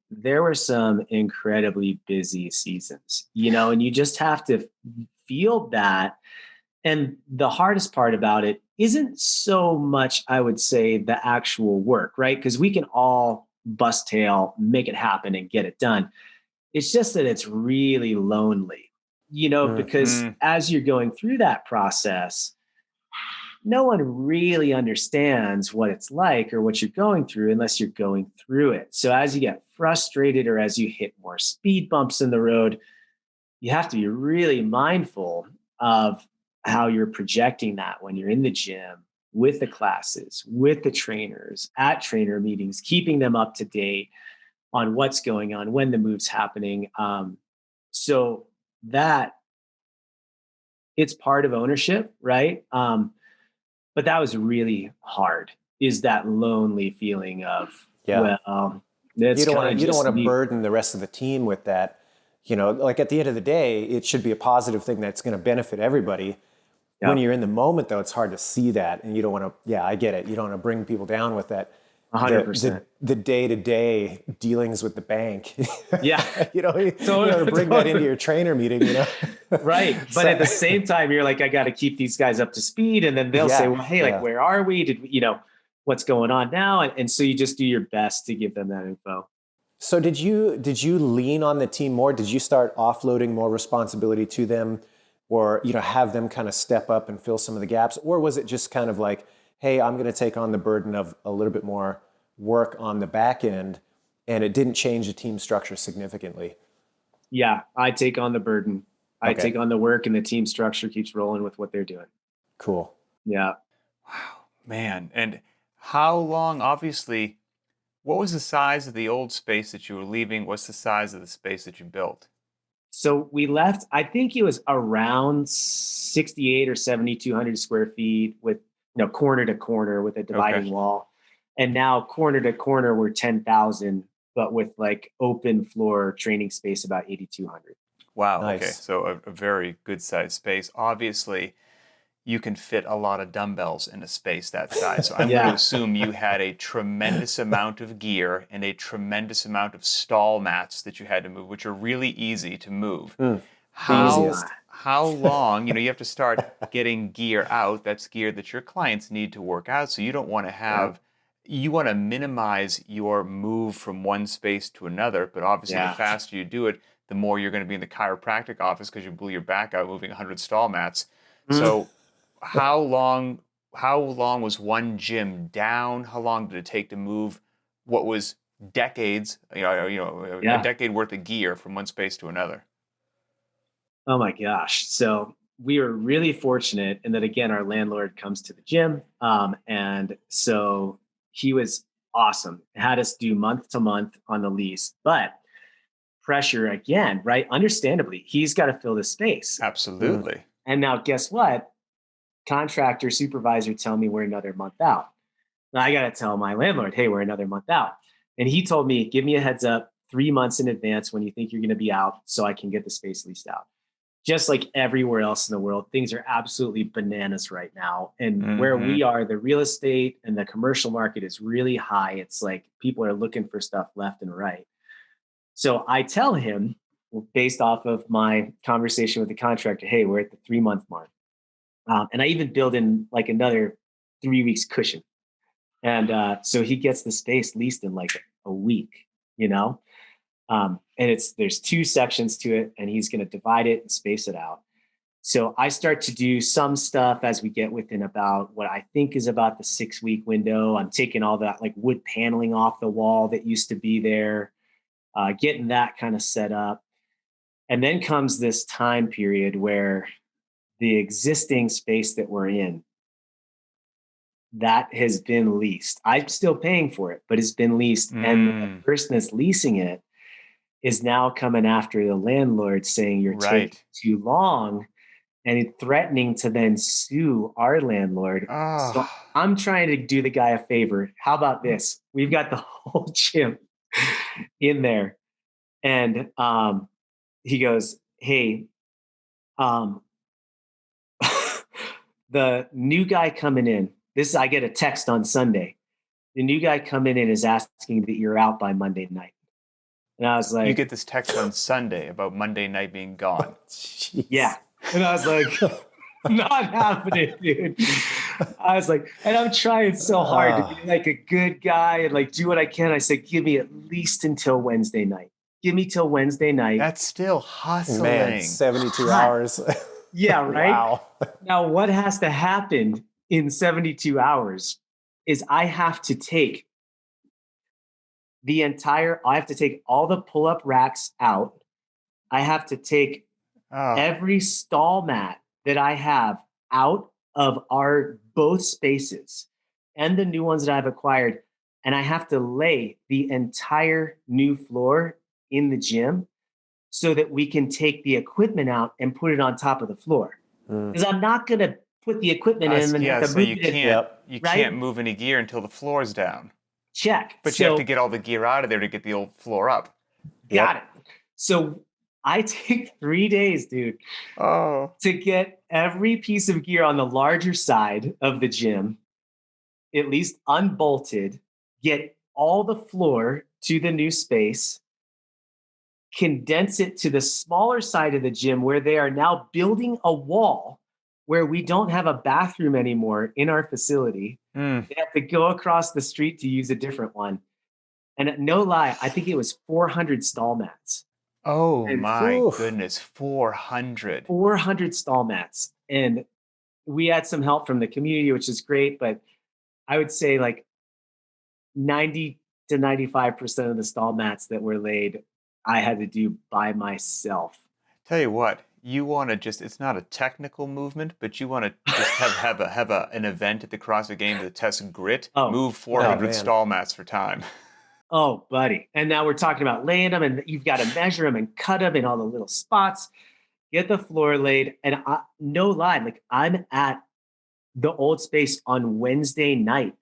there were some incredibly busy seasons, and you just have to feel that. And the hardest part about it isn't so much, I would say, the actual work, right? Because we can all bust tail, make it happen and get it done. It's just that it's really lonely, because as you're going through that process, no one really understands what it's like or what you're going through unless you're going through it. So as you get frustrated or as you hit more speed bumps in the road, you have to be really mindful of how you're projecting that when you're in the gym, with the classes, with the trainers, at trainer meetings, keeping them up to date on what's going on, when the move's happening. So that it's part of ownership, right? But that was really hard, is that lonely feeling of, you don't want to burden the rest of the team with that. Like at the end of the day, it should be a positive thing that's going to benefit everybody. Yep. When you're in the moment, though, it's hard to see that. And you don't want to, I get it. You don't want to bring people down with that. 100%. The day-to-day dealings with the bank. Yeah. You to bring that into your trainer meeting, Right. But at the same time, you're like, I got to keep these guys up to speed. And then they'll say, well, hey, where are we? What's going on now? And so you just do your best to give them that info. So did you lean on the team more? Did you start offloading more responsibility to them, or have them kind of step up and fill some of the gaps, or was it just kind of like, hey, I'm going to take on the burden of a little bit more work on the back end, and it didn't change the team structure significantly? Yeah, I take on the burden. I take on the work, and the team structure keeps rolling with what they're doing. Cool. Yeah. Wow, man. And how long, obviously, what was the size of the old space that you were leaving? What's the size of the space that you built? So we left, I think it was around 68 or 7,200 square feet with, corner to corner with a dividing wall. And now corner to corner, we're 10,000, but with like open floor training space, about 8,200. Wow. Nice. Okay. So a very good sized space. Obviously, you can fit a lot of dumbbells in a space that size. So I'm going to assume you had a tremendous amount of gear and a tremendous amount of stall mats that you had to move, which are really easy to move. How long, you have to start getting gear out. That's gear that your clients need to work out. So you don't want to have, you want to minimize your move from one space to another. But obviously, the faster you do it, the more you're going to be in the chiropractic office because you blew your back out moving 100 stall mats. So how long was one gym down? How long did it take to move what was decades, a decade worth of gear from one space to another? Oh my gosh. So we were really fortunate in that, again, our landlord comes to the gym. And so he was awesome. Had us do month to month on the lease, but pressure again, right? Understandably, he's got to fill the space. Absolutely. And now guess what? Contractor supervisor tell me we're another month out. Now I got to tell my landlord, hey, we're another month out. And he told me, give me a heads up 3 months in advance when you think you're going to be out so I can get the space leased out. Just like everywhere else in the world, things are absolutely bananas right now. And where we are, the real estate and the commercial market is really high. It's like people are looking for stuff left and right. So I tell him, based off of my conversation with the contractor, hey, we're at the 3 month mark. And I even build in like another 3 weeks cushion. And so he gets the space leased in like a week, and there's 2 sections to it, and he's going to divide it and space it out. So I start to do some stuff as we get within about what I think is about the 6-week window. I'm taking all that like wood paneling off the wall that used to be there, getting that kind of set up. And then comes this time period where the existing space that we're in, that has been leased. I'm still paying for it, but it's been leased. And the person that's leasing it is now coming after the landlord saying you're taking too long and threatening to then sue our landlord. So I'm trying to do the guy a favor. How about this? We've got the whole gym in there. And he goes, hey, the new guy coming in, I get a text on Sunday. The new guy coming in is asking that you're out by Monday night. And I was like, you get this text on Sunday about Monday night being gone. Yeah. And I was like, not happening, dude. I was like, and I'm trying so hard to be like a good guy and like do what I can. I said, give me at least until Wednesday night. Give me till Wednesday night. That's still hustling. Man, 72 hours. Yeah, right? Wow. Now, what has to happen in 72 hours is I have to take all the pull-up racks out. I have to take every stall mat that I have out of our both spaces and the new ones that I've acquired. And I have to lay the entire new floor in the gym so that we can take the equipment out and put it on top of the floor. Because I'm not going to put the equipment in and have to move it. You can't move any gear until the floor's down. Check. But you have to get all the gear out of there to get the old floor up. Got it. So I take 3 days, dude, to get every piece of gear on the larger side of the gym, at least unbolted, get all the floor to the new space, condense it to the smaller side of the gym where they are now building a wall where we don't have a bathroom anymore in our facility. They have to go across the street to use a different one. And no lie, I think it was 400 stall mats. Oh And my goodness, 400. 400 stall mats. And we had some help from the community, which is great, but I would say like 90 to 95% of the stall mats that were laid, I had to do by myself. Tell you what, you want to just, it's not a technical movement, but you want to just have an event at the CrossFit Games that tests grit, move 400 stall mats for time. Oh, buddy. And now we're talking about laying them, and you've got to measure them and cut them in all the little spots, get the floor laid. And no lie, like I'm at the old space on Wednesday night,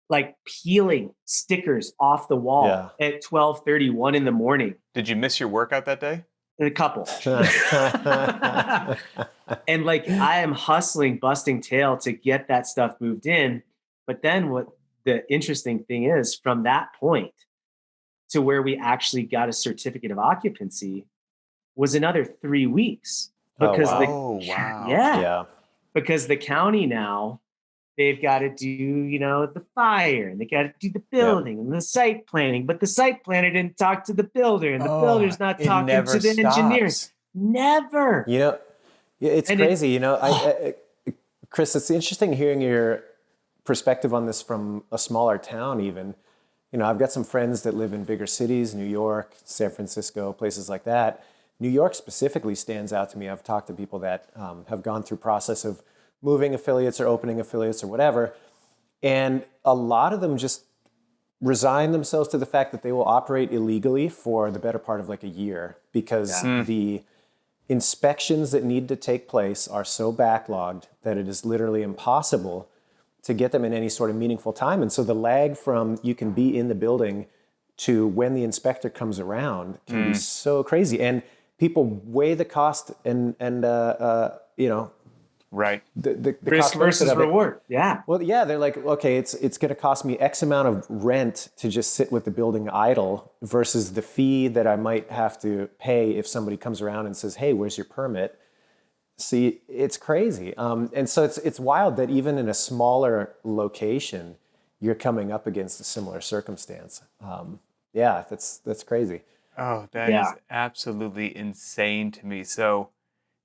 like peeling stickers off the wall at 12:31 in the morning. Did you miss your workout that day? A couple. And like I am hustling, busting tail to get that stuff moved in. But then what the interesting thing is, from that point to where we actually got a certificate of occupancy was another 3 weeks. Because because the county now, they've got to do, the fire, and they got to do the building and the site planning, but the site planner didn't talk to the builder, and the builder's not talking to the engineers. Never. It's crazy. Chris, it's interesting hearing your perspective on this from a smaller town even. I've got some friends that live in bigger cities, New York, San Francisco, places like that. New York specifically stands out to me. I've talked to people that have gone through process of moving affiliates or opening affiliates or whatever. And a lot of them just resign themselves to the fact that they will operate illegally for the better part of like a year because the inspections that need to take place are so backlogged that it is literally impossible to get them in any sort of meaningful time. And so the lag from you can be in the building to when the inspector comes around can be so crazy. And people weigh the cost and right. The risk versus reward. Yeah. Well, yeah, they're like, okay, it's going to cost me X amount of rent to just sit with the building idle versus the fee that I might have to pay if somebody comes around and says, hey, where's your permit? See, it's crazy. And so it's wild that even in a smaller location, you're coming up against a similar circumstance. That's crazy. Oh, that is absolutely insane to me. So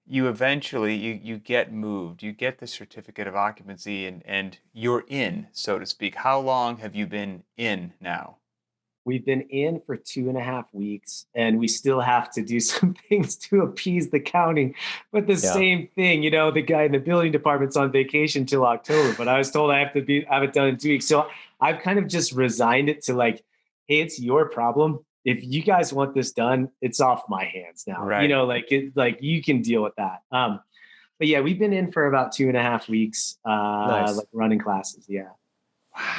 you eventually, you get moved, you get the certificate of occupancy and you're in, so to speak. How long have you been in now? We've been in for 2.5 weeks, and we still have to do some things to appease the county. But the same thing, the guy in the building department's on vacation till October, but I was told I have it done in 2 weeks. So I've kind of just resigned it to like, hey, it's your problem. If you guys want this done, it's off my hands now. Right. You can deal with that. But yeah, we've been in for about 2.5 weeks, nice. like running classes. Yeah.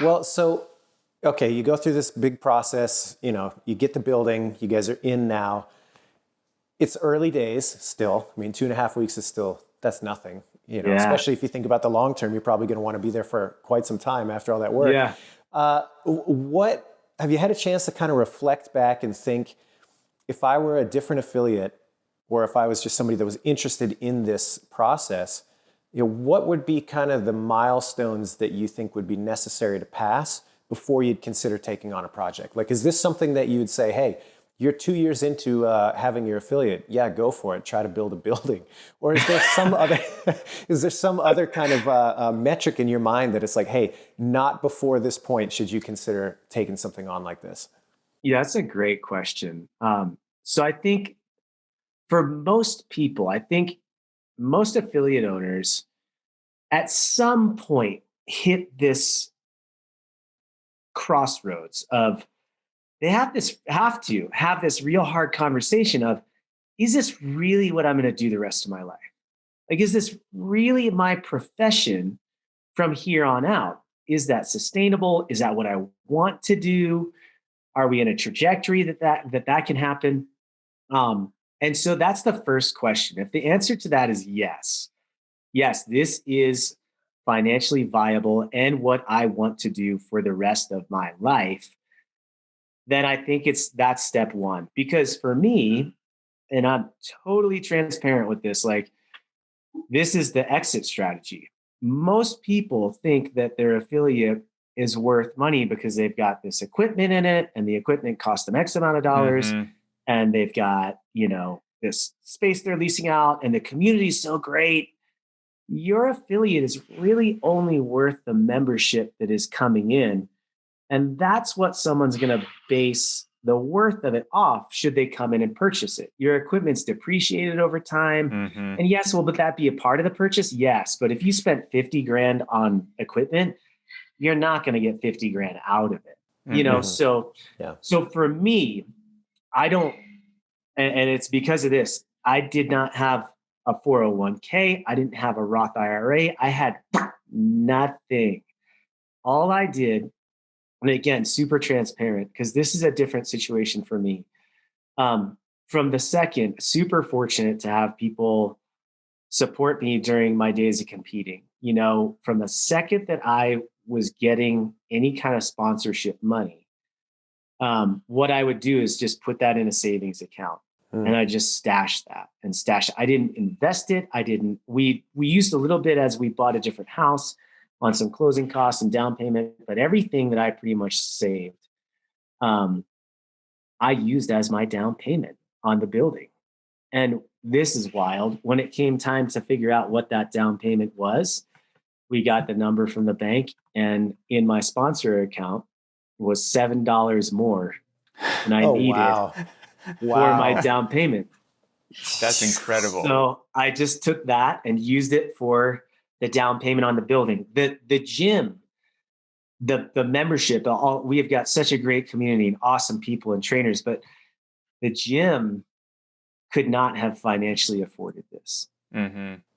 Well, so, okay, you go through this big process, you get the building, you guys are in now. It's early days still. I mean, 2.5 weeks is still, that's nothing, especially if you think about the long term, you're probably going to want to be there for quite some time after all that work. Yeah. Have you had a chance to kind of reflect back and think, if I were a different affiliate, or if I was just somebody that was interested in this process, what would be kind of the milestones that you think would be necessary to pass before you'd consider taking on a project? Like, is this something that you would say, hey, you're 2 years into having your affiliate, go for it, try to build a building? Or is there some other kind of metric in your mind that it's like, hey, not before this point should you consider taking something on like this? Yeah, that's a great question. So I think for most people, most affiliate owners at some point hit this crossroads of they have to have this real hard conversation of, is this really what I'm going to do the rest of my life? Like, is this really my profession from here on out? Is that sustainable? Is that what I want to do? Are we in a trajectory that can happen? And so that's the first question. If the answer to that is yes, this is financially viable and what I want to do for the rest of my life, then I think that's step one. Because for me, and I'm totally transparent with this, like, this is the exit strategy. Most people think that their affiliate is worth money because they've got this equipment in it, and the equipment cost them X amount of dollars, and they've got, this space they're leasing out, and the community is so great. Your affiliate is really only worth the membership that is coming in. And that's what someone's going to base the worth of it off should they come in and purchase it. Your equipment's depreciated over time. And yes, would that be a part of the purchase? Yes. But if you spent 50 grand on equipment, you're not going to get 50 grand out of it. So for me, I don't, and it's because of this, I did not have a 401k. I didn't have a Roth IRA. I had nothing. All I did, and again, super transparent, because this is a different situation for me. From the second, super fortunate to have people support me during my days of competing. From the second that I was getting any kind of sponsorship money, what I would do is just put that in a savings account. And I just stashed that and stashed it. I didn't invest it. We used a little bit as we bought a different house on some closing costs and down payment, but everything that I pretty much saved, I used as my down payment on the building. And this is wild. When it came time to figure out what that down payment was, we got the number from the bank, and in my sponsor account was $7 more than I needed for my down payment. That's incredible. So I just took that and used it for the down payment on the building. The gym, the membership, we have got such a great community and awesome people and trainers, but the gym could not have financially afforded this.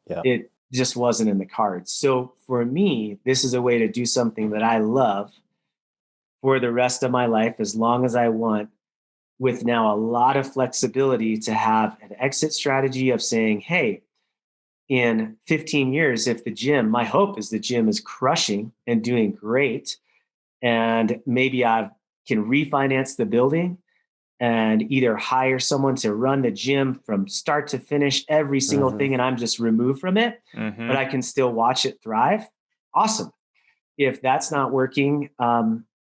It just wasn't in the cards. So for me, this is a way to do something that I love for the rest of my life, as long as I want, with now a lot of flexibility to have an exit strategy of saying, hey, in 15 years, if my hope is the gym is crushing and doing great, and maybe I can refinance the building and either hire someone to run the gym from start to finish, every single thing, and I'm just removed from it, but I can still watch it thrive. Awesome. If that's not working,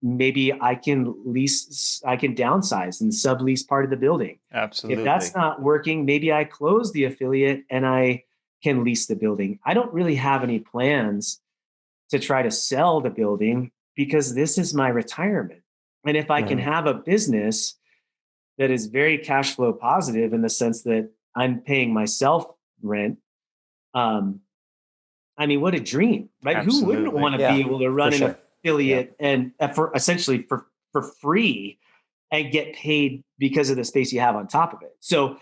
maybe I can downsize and sublease part of the building. Absolutely. If that's not working, maybe I close the affiliate and I can lease the building. I don't really have any plans to try to sell the building because this is my retirement. And if I can have a business that is very cash flow positive in the sense that I'm paying myself rent, what a dream, right? Absolutely. Who wouldn't want to be able to run an affiliate and for essentially for free and get paid because of the space you have on top of it? So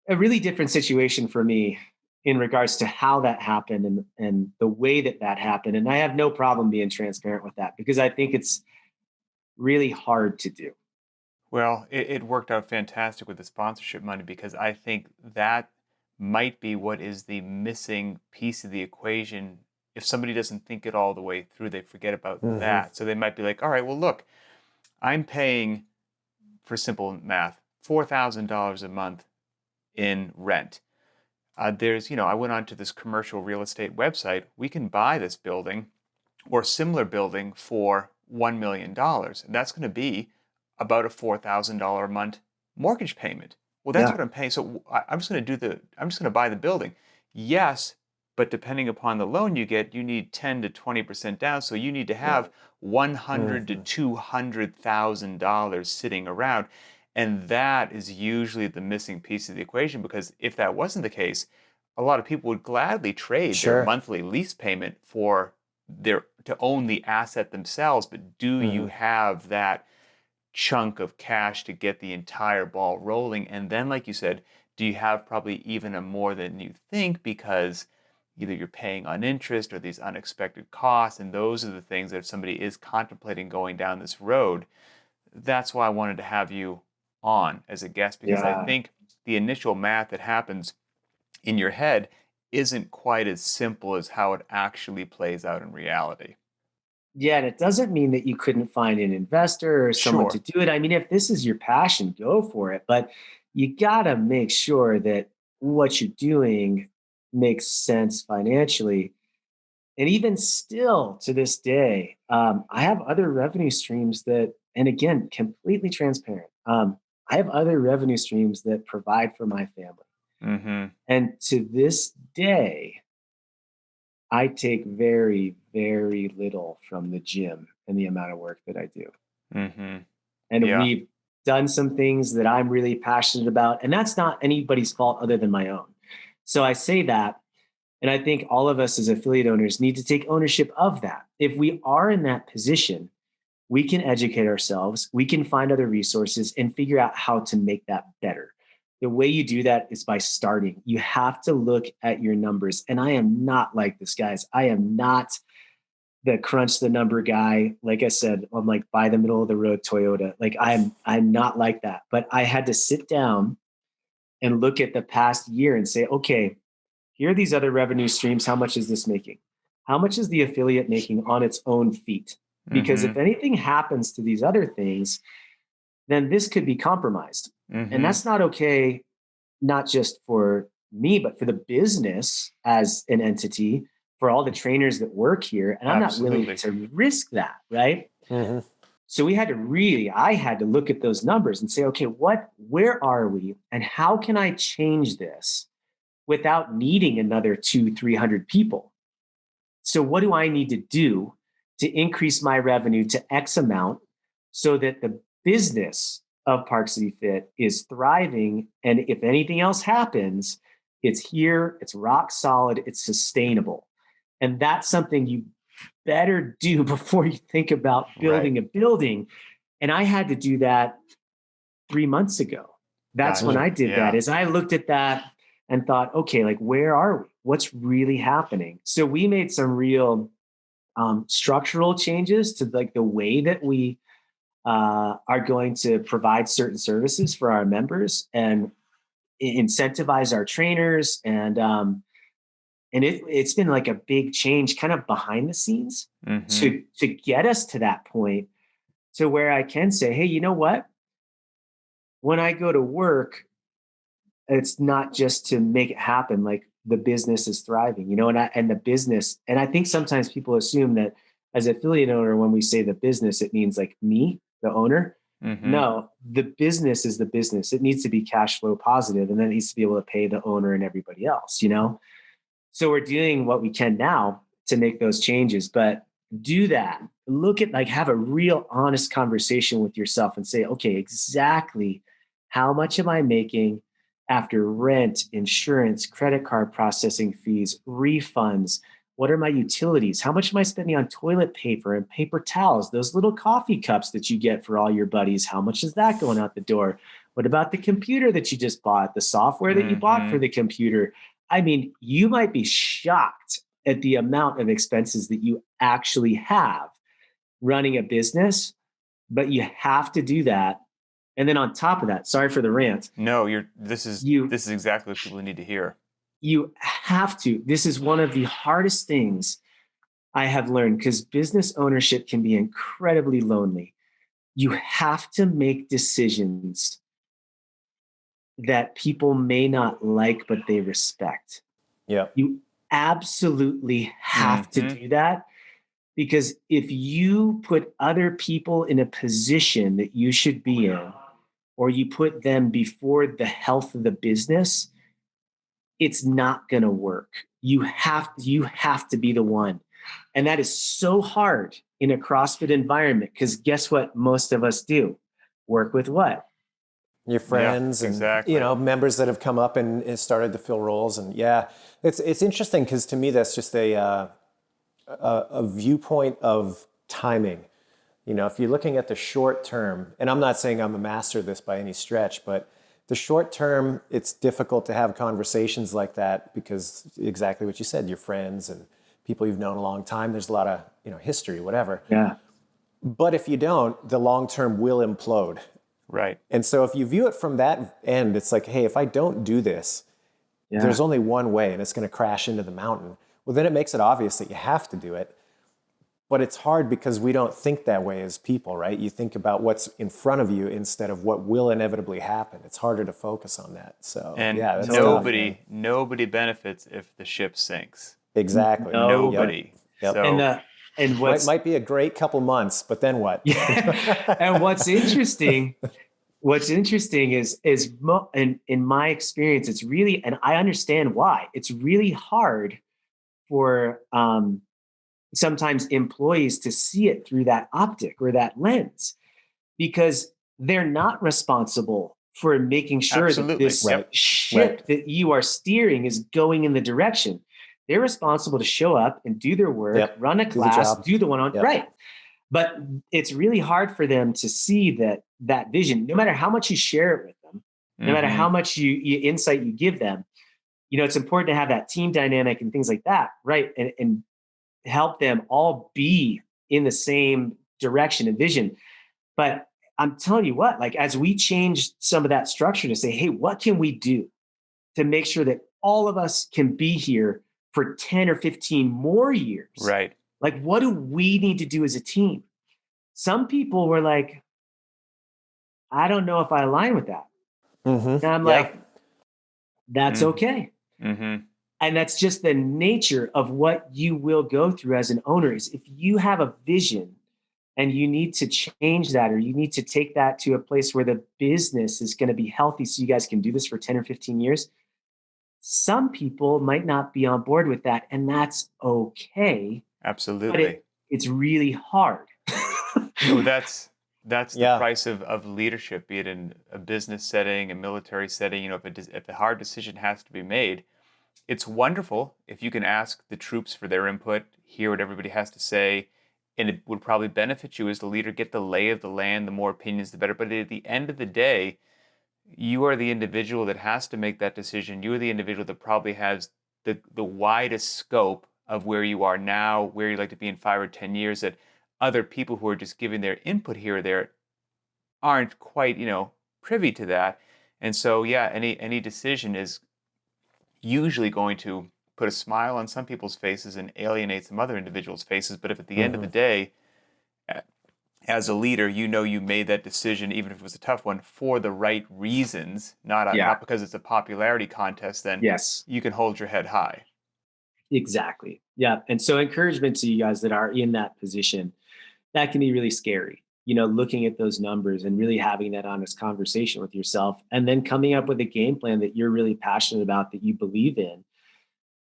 a really different situation for me in regards to how that happened and the way that happened. And I have no problem being transparent with that because I think it's really hard to do. Well, it worked out fantastic with the sponsorship money, because I think that might be what is the missing piece of the equation. If somebody doesn't think it all the way through, they forget about that. So they might be like, all right, well, look, I'm paying, for simple math, $4,000 a month in rent. I went onto this commercial real estate website. We can buy this building or similar building for $1 million. And that's going to be about a $4,000 a month mortgage payment. Well, that's what I'm paying. So I'm just going to buy the building. Yes, but depending upon the loan you get, you need 10 to 20% down. So you need to have $100,000 to $200,000 sitting around. And that is usually the missing piece of the equation, because if that wasn't the case, a lot of people would gladly trade their monthly lease payment to own the asset themselves. But do you have that chunk of cash to get the entire ball rolling? And then, like you said, do you have probably even a more than you think, because either you're paying on interest or these unexpected costs? And those are the things that if somebody is contemplating going down this road, that's why I wanted to have you on as a guest, because I think the initial math that happens in your head isn't quite as simple as how it actually plays out in reality. Yeah, and it doesn't mean that you couldn't find an investor or someone to do it. I mean, if this is your passion, go for it. But you got to make sure that what you're doing makes sense financially. And even still to this day, I have other revenue streams that, and again, completely transparent. I have other revenue streams that provide for my family. Mm-hmm. And to this day, I take very, very little from the gym and the amount of work that I do. Mm-hmm. And we've done some things that I'm really passionate about. And that's not anybody's fault other than my own. So I say that. And I think all of us as affiliate owners need to take ownership of that. If we are in that position, we can educate ourselves, we can find other resources and figure out how to make that better. The way you do that is by starting. You have to look at your numbers. And I am not like this, guys. I am not the crunch the number guy. Like I said, I'm like by the middle of the road Toyota. Like I'm not like that. But I had to sit down and look at the past year and say, okay, here are these other revenue streams. How much is this making? How much is the affiliate making on its own feet? Because if anything happens to these other things, then this could be compromised. And that's not okay, not just for me, but for the business as an entity, for all the trainers that work here. And I'm not willing to risk that, right? So I had to look at those numbers and say, okay, where are we? And how can I change this without needing another 200-300 people? So what do I need to do to increase my revenue to X amount so that the business of Park City Fit is thriving? And if anything else happens, it's here, it's rock solid, it's sustainable. And that's something you better do before you think about building a building. And I had to do that 3 months ago. That's when I did that, is I looked at that and thought, okay, like, where are we? What's really happening? So we made some real structural changes to like the way that we are going to provide certain services for our members and incentivize our trainers. And it's been like a big change kind of behind the scenes to get us to that point to where I can say, hey, you know what? When I go to work, it's not just to make it happen. Like the business is thriving, and the business. And I think sometimes people assume that as an affiliate owner, when we say the business, it means like me, the owner. No, the business is the business. It needs to be cash flow positive, and then it needs to be able to pay the owner and everybody else, So we're doing what we can now to make those changes, but do that. Look at have a real honest conversation with yourself and say, okay, exactly how much am I making after rent, insurance, credit card processing fees, refunds? What are my utilities? How much am I spending on toilet paper and paper towels? Those little coffee cups that you get for all your buddies, how much is that going out the door? What about the computer that you just bought, the software that you bought for the computer? I mean, you might be shocked at the amount of expenses that you actually have running a business, but you have to do that. And then on top of that, sorry for the rant. No, this is exactly what people need to hear. You have to. This is one of the hardest things I have learned, because business ownership can be incredibly lonely. You have to make decisions that people may not like, but they respect. Yeah. You absolutely have to do that, because if you put other people in a position that you should be in, or you put them before the health of the business, it's not going to work. You have to be the one. And that is so hard in a CrossFit environment, because guess what most of us do? Work with what? Your friends and members that have come up and started to fill roles. And it's interesting, because to me that's just a viewpoint of timing. If you're looking at the short term, and I'm not saying I'm a master of this by any stretch, but the short term, it's difficult to have conversations like that, because exactly what you said, your friends and people you've known a long time, there's a lot of history, whatever. Yeah. But if you don't, the long term will implode. Right. And so if you view it from that end, it's like, hey, if I don't do this, there's only one way, and it's going to crash into the mountain. Well, then it makes it obvious that you have to do it. But it's hard because we don't think that way as people, right? You think about what's in front of you instead of what will inevitably happen. It's harder to focus on that. So, that's nobody benefits if the ship sinks. Exactly. Nobody. Yep. So, and what might be a great couple months, but then what? Yeah. And what's interesting is in my experience, it's really, and I understand why, it's really hard for sometimes employees to see it through that optic or that lens, because they're not responsible for making sure that this ship that you are steering is going in the direction. They're responsible to show up and do their work, run a class, do the one-on-one, right? But it's really hard for them to see that vision, no matter how much you share it with them, no matter how much you insight you give them. You know, it's important to have that team dynamic and things like that, right? And help them all be in the same direction and vision. But I'm telling you what, like, as we change some of that structure to say, hey, what can we do to make sure that all of us can be here for 10 or 15 more years? Right. Like, what do we need to do as a team? Some people were like, I don't know if I align with that. And I'm like, that's okay. And that's just the nature of what you will go through as an owner. Is if you have a vision and you need to change that, or you need to take that to a place where the business is going to be healthy so you guys can do this for 10 or 15 years, some people might not be on board with that, and that's okay. Absolutely. But it's really hard. No, that's the price of leadership, be it in a business setting, a military setting. You know, if a hard decision has to be made, it's wonderful if you can ask the troops for their input, hear what everybody has to say, and it would probably benefit you as the leader, get the lay of the land. The more opinions, the better. But at the end of the day, you are the individual that has to make that decision. You are the individual that probably has the widest scope of where you are now, where you'd like to be in 5 or 10 years, that other people who are just giving their input here or there aren't quite, privy to that. And so, any decision is usually going to put a smile on some people's faces and alienate some other individuals' faces. But if at the end of the day, as a leader, you made that decision, even if it was a tough one, for the right reasons, not because it's a popularity contest, then you can hold your head high. Exactly. Yeah. And so encouragement to you guys that are in that position, that can be really scary, looking at those numbers and really having that honest conversation with yourself, and then coming up with a game plan that you're really passionate about, that you believe in,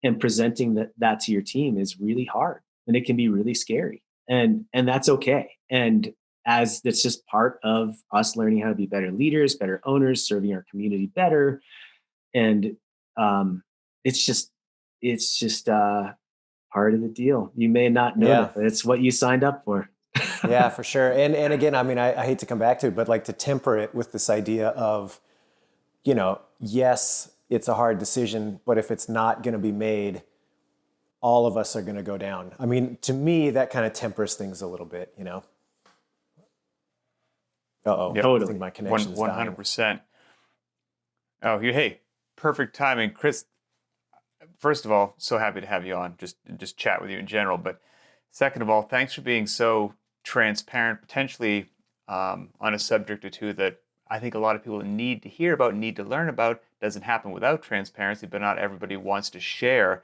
and presenting that to your team is really hard, and it can be really scary, and that's okay. And as that's just part of us learning how to be better leaders, better owners, serving our community better. And it's just part of the deal. You may not know that, but it's what you signed up for. Yeah, for sure. And again, I mean, I hate to come back to it, but like to temper it with this idea of, yes, it's a hard decision, but if it's not going to be made, all of us are going to go down. I mean, to me, that kind of tempers things a little bit, Uh-oh. Yep. Totally. I think my connection's 100%. Oh, hey, perfect timing. Chris, first of all, so happy to have you on, just chat with you in general. But second of all, thanks for being so transparent, potentially on a subject or two that I think a lot of people need to hear about, need to learn about. Doesn't happen without transparency, but not everybody wants to share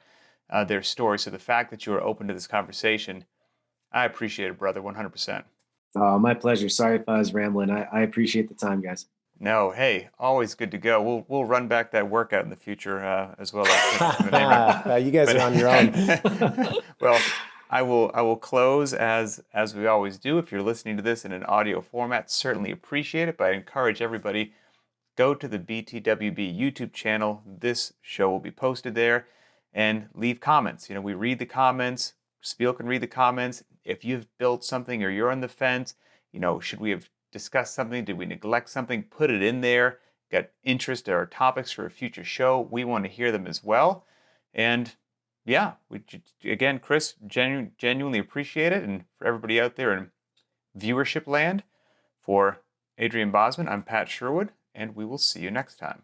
their story. So the fact that you are open to this conversation, I appreciate it, brother, 100%. Oh, my pleasure. Sorry if I was rambling. I appreciate the time, guys. No, hey, always good to go. We'll run back that workout in the future as well. You guys are on your own. Well, I will close as we always do. If you're listening to this in an audio format, certainly appreciate it. But I encourage everybody, go to the BTWB YouTube channel. This show will be posted there, and leave comments. We read the comments. Spiel can read the comments. If you've built something or you're on the fence, should we have discussed something? Did we neglect something? Put it in there. Got interest or topics for a future show? We want to hear them as well. And again, Chris, genuinely appreciate it. And for everybody out there in viewership land, for Adrian Bosman, I'm Pat Sherwood, and we will see you next time.